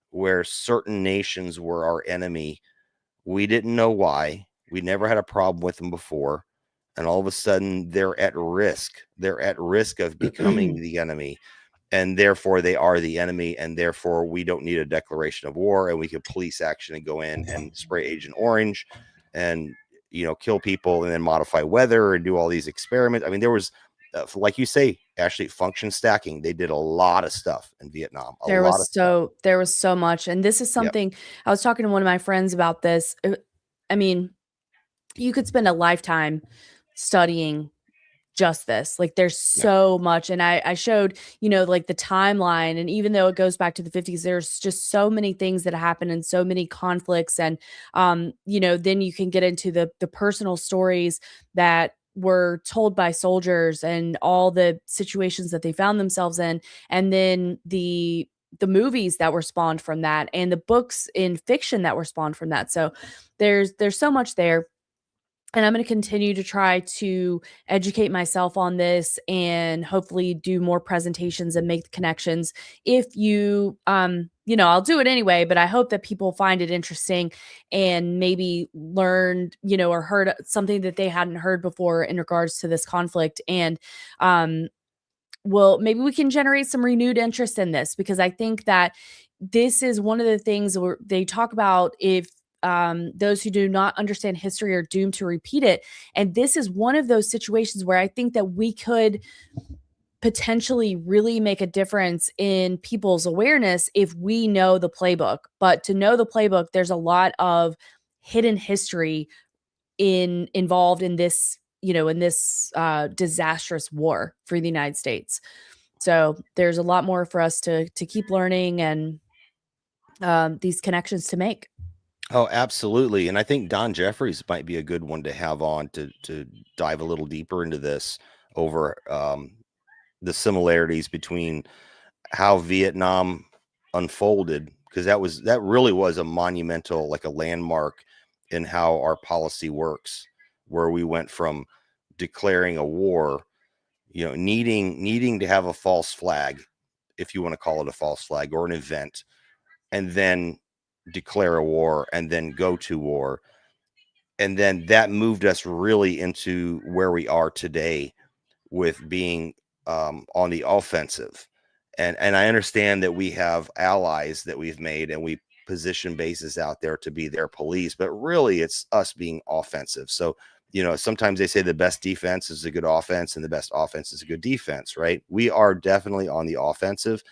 where certain nations were our enemy. We didn't know why. We never had a problem with them before. And all of a sudden they're at risk. They're at risk of becoming the enemy. And therefore they are the enemy. And therefore we don't need a declaration of war, and we can police action and go in and spray Agent Orange and, you know, kill people and then modify weather and do all these experiments. I mean, there was, like you say, Ashley, function stacking. They did a lot of stuff in Vietnam. There was so much. And this is something I was talking to one of my friends about this. I mean, you could spend a lifetime studying just this. Like, there's so much. And I showed, you know, like the timeline. And even though it goes back to the 50s, there's just so many things that happen and so many conflicts. And, you know, then you can get into the personal stories that were told by soldiers and all the situations that they found themselves in. And then the movies that were spawned from that, and the books in fiction that were spawned from that. So there's so much there. And I'm going to continue to try to educate myself on this, and hopefully do more presentations and make the connections. If you, you know, I'll do it anyway, but I hope that people find it interesting and maybe learned, you know, or heard something that they hadn't heard before in regards to this conflict. And, well, maybe we can generate some renewed interest in this, because I think that this is one of the things where they talk about, if those who do not understand history are doomed to repeat it. And this is one of those situations where I think that we could potentially really make a difference in people's awareness if we know the playbook. But to know the playbook, there's a lot of hidden history involved in this, you know, in this disastrous war for the United States. So there's a lot more for us to keep learning, and these connections to make. Oh, absolutely. And I think Don Jeffries might be a good one to have on to dive a little deeper into this, over the similarities between how Vietnam unfolded, because that really was a monumental, like a landmark in how our policy works, where we went from declaring a war, you know, needing to have a false flag, if you want to call it a false flag, or an event, and then declare a war and then go to war. And then that moved us really into where we are today, with being on the offensive. And I understand that we have allies that we've made, and we position bases out there to be their police, but really it's us being offensive. So, you know, sometimes they say the best defense is a good offense and the best offense is a good defense, right? We are definitely on the offensive,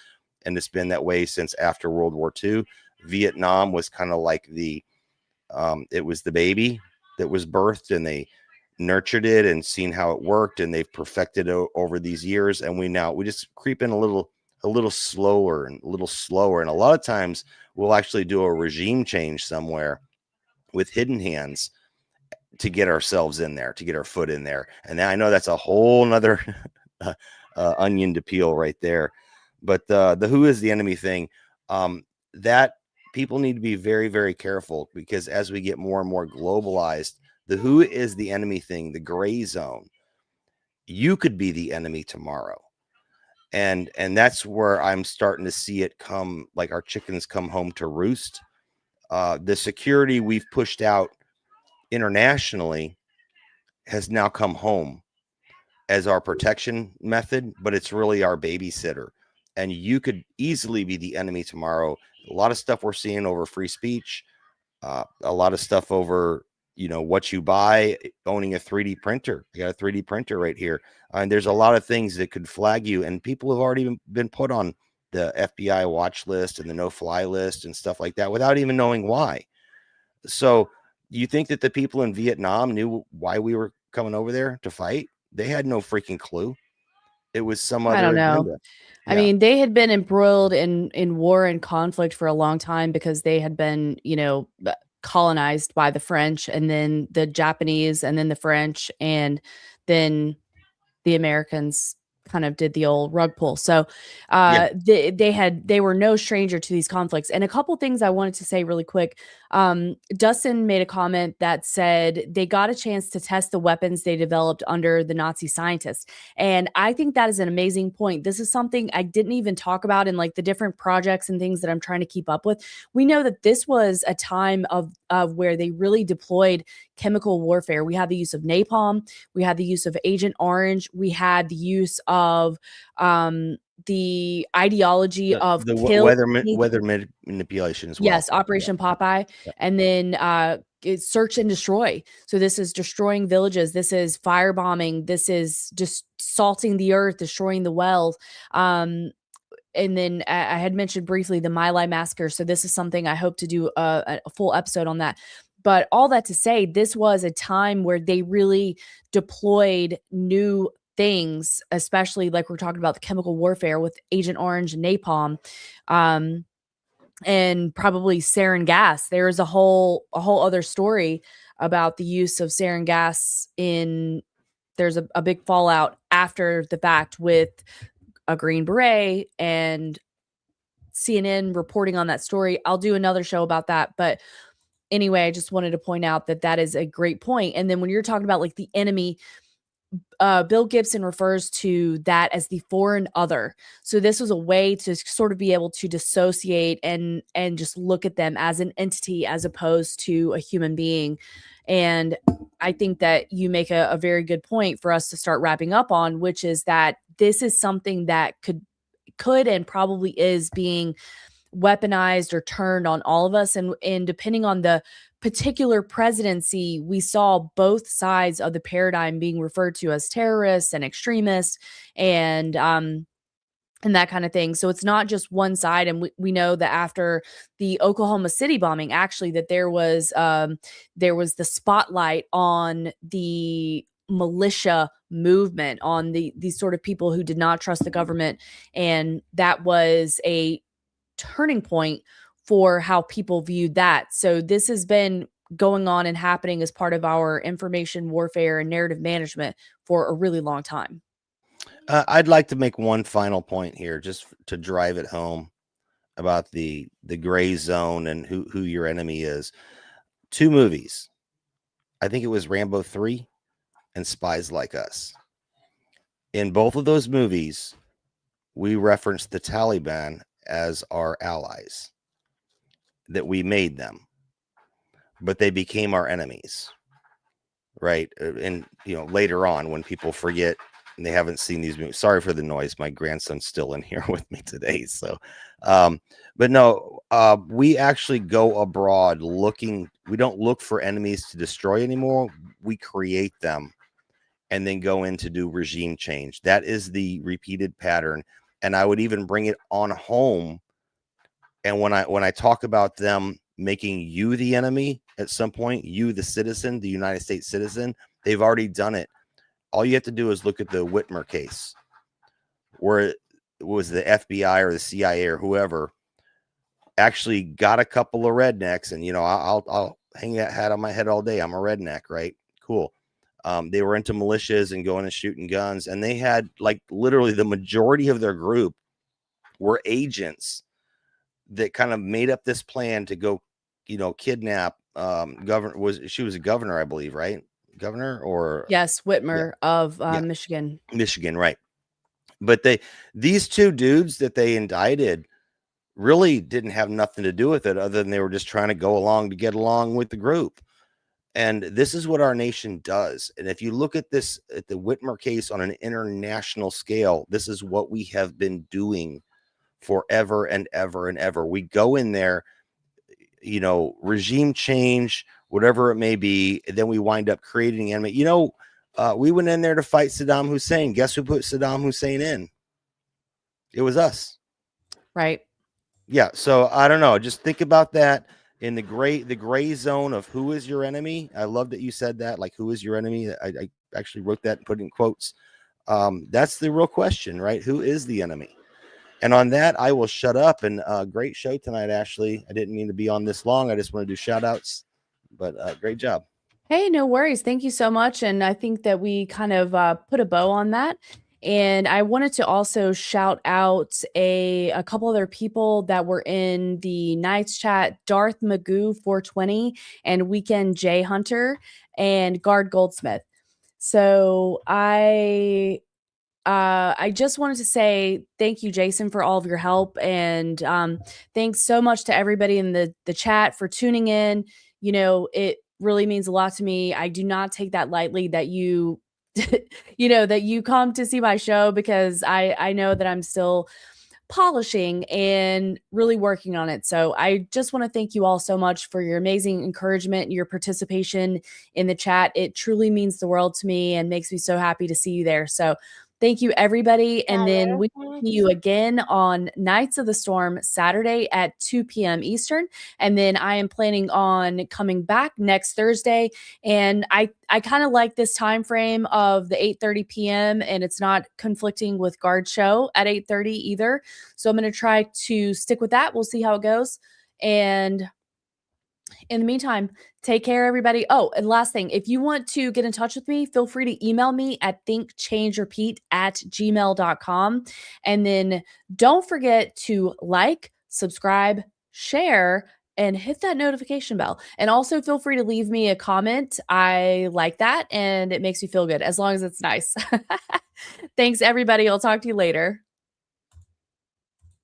and it's been that way since after World War II. Vietnam was kind of like it was the baby that was birthed, and they nurtured it and seen how it worked, and they've perfected it over these years. And we just creep in a little slower and a little slower. And a lot of times we'll actually do a regime change somewhere with hidden hands to get ourselves in there, to get our foot in there. And I know that's a whole nother onion to peel right there. But the who is the enemy thing, that people need to be very, very careful, because as we get more and more globalized, the who is the enemy thing, the gray zone, you could be the enemy tomorrow. And that's where I'm starting to see it come, like our chickens come home to roost. The security we've pushed out internationally has now come home as our protection method, but it's really our babysitter. And you could easily be the enemy tomorrow. A lot of stuff we're seeing over free speech, a lot of stuff over, what you buy, owning a 3D printer. I got a 3D printer right here. And there's a lot of things that could flag you. And people have already been put on the FBI watch list and the no-fly list and stuff like that without even knowing why. So you think that the people in Vietnam knew why we were coming over there to fight? They had no freaking clue. It was some I other don't know. agenda. I Yeah. mean, they had been embroiled in war and conflict for a long time because they had been, colonized by the French, and then the Japanese, and then the French, and then the Americans kind of did the old rug pull. So Yeah. they were no stranger to these conflicts. And a couple things I wanted to say really quick. Dustin made a comment that said they got a chance to test the weapons they developed under the Nazi scientists. And I think that is an amazing point. This is something I didn't even talk about in like the different projects and things that I'm trying to keep up with. We know that this was a time of where they really deployed chemical warfare. We had the use of napalm, we had the use of Agent Orange, we had the use of the ideology of The kill. weather manipulation as well. Yes, Operation Popeye, Yeah. and then it's search and destroy. So this is destroying villages. This is firebombing. This is just salting the earth, destroying the wells. And then I had mentioned briefly the My Lai massacre. So this is something I hope to do a full episode on that. But all that to say, this was a time where they really deployed new things, especially like we're talking about the chemical warfare with Agent Orange and napalm, and probably sarin gas. There is a whole other story about the use of sarin gas in. There's a big fallout after the fact with a Green Beret and CNN reporting on that story. I'll do another show about that. But anyway, I just wanted to point out that that is a great point. And then when you're talking about like the enemy, Bill Gibson refers to that as the foreign other. So this was a way to sort of be able to dissociate and just look at them as an entity as opposed to a human being. And I think that you make a very good point for us to start wrapping up on, which is that this is something that could and probably is being weaponized or turned on all of us. And depending on the particular presidency, we saw both sides of the paradigm being referred to as terrorists and extremists and that kind of thing. So it's not just one side. And we know that after the Oklahoma City bombing, actually, that there was the spotlight on the militia movement, on these sort of people who did not trust the government. And that was a turning point for how people viewed that. So this has been going on and happening as part of our information warfare and narrative management for a really long time. I'd like to make one final point here, just to drive it home about the gray zone and who your enemy is. 2 movies. I think it was Rambo 3 and Spies Like Us. In both of those movies, we referenced the Taliban as our allies, that we made them, but they became our enemies, right? And later on, when people forget and they haven't seen these movies, sorry for the noise, my grandson's still in here with me today. So but no, we actually go abroad looking. We don't look for enemies to destroy anymore. We create them and then go in to do regime change. That is the repeated pattern. And I would even bring it on home. And when I talk about them making you the enemy at some point, you, the citizen, the United States citizen, they've already done it. All you have to do is look at the Whitmer case, where it was the FBI or the CIA or whoever actually got a couple of rednecks. And, I'll hang that hat on my head all day. I'm a redneck, right? cool. They were into militias and going and shooting guns, and they had like literally the majority of their group were agents that kind of made up this plan to go, kidnap she was a governor, I believe, right? Governor or Yes, Whitmer of Yeah. Michigan. Michigan, right? But these two dudes that they indicted really didn't have nothing to do with it other than they were just trying to go along to get along with the group. And this is what our nation does. And if you look at this, at the Whitmer case on an international scale, this is what we have been doing forever and ever and ever. We go in there, regime change, whatever it may be, and then we wind up creating enemy. We went in there to fight Saddam Hussein. Guess who put Saddam Hussein in? It was us. Right. Yeah. So I don't know. Just think about that in the gray zone of who is your enemy. I love that you said that. Like, who is your enemy? I actually wrote that and put it in quotes. That's the real question, right? Who is the enemy? And on that, I will shut up. And great show tonight, Ashley. I didn't mean to be on this long. I just want to do shout outs, but great job. Hey, no worries. Thank you so much. And I think that we kind of put a bow on that. And I wanted to also shout out a couple other people that were in the Knights chat, Darth Magoo 420 and Weekend J Hunter and Guard Goldsmith. So I just wanted to say thank you, Jason, for all of your help. And thanks so much to everybody in the chat for tuning in. It really means a lot to me. I do not take that lightly that you, that you come to see my show, because I know that I'm still polishing and really working on it. So I just want to thank you all so much for your amazing encouragement and your participation in the chat. It truly means the world to me and makes me so happy to see you there. So thank you, everybody. And then we will see you again on Nights of the Storm Saturday at 2 p.m. Eastern. And then I am planning on coming back next Thursday. And I kind of like this time frame of the 8:30 p.m. and it's not conflicting with Guard show at 8:30 either. So I'm going to try to stick with that. We'll see how it goes. And in the meantime, take care, everybody. Oh, and last thing, if you want to get in touch with me, feel free to email me at think.change.repeat@gmail.com. And then don't forget to like, subscribe, share, and hit that notification bell. And also feel free to leave me a comment. I like that, and it makes me feel good, as long as it's nice. Thanks, everybody. I'll talk to you later.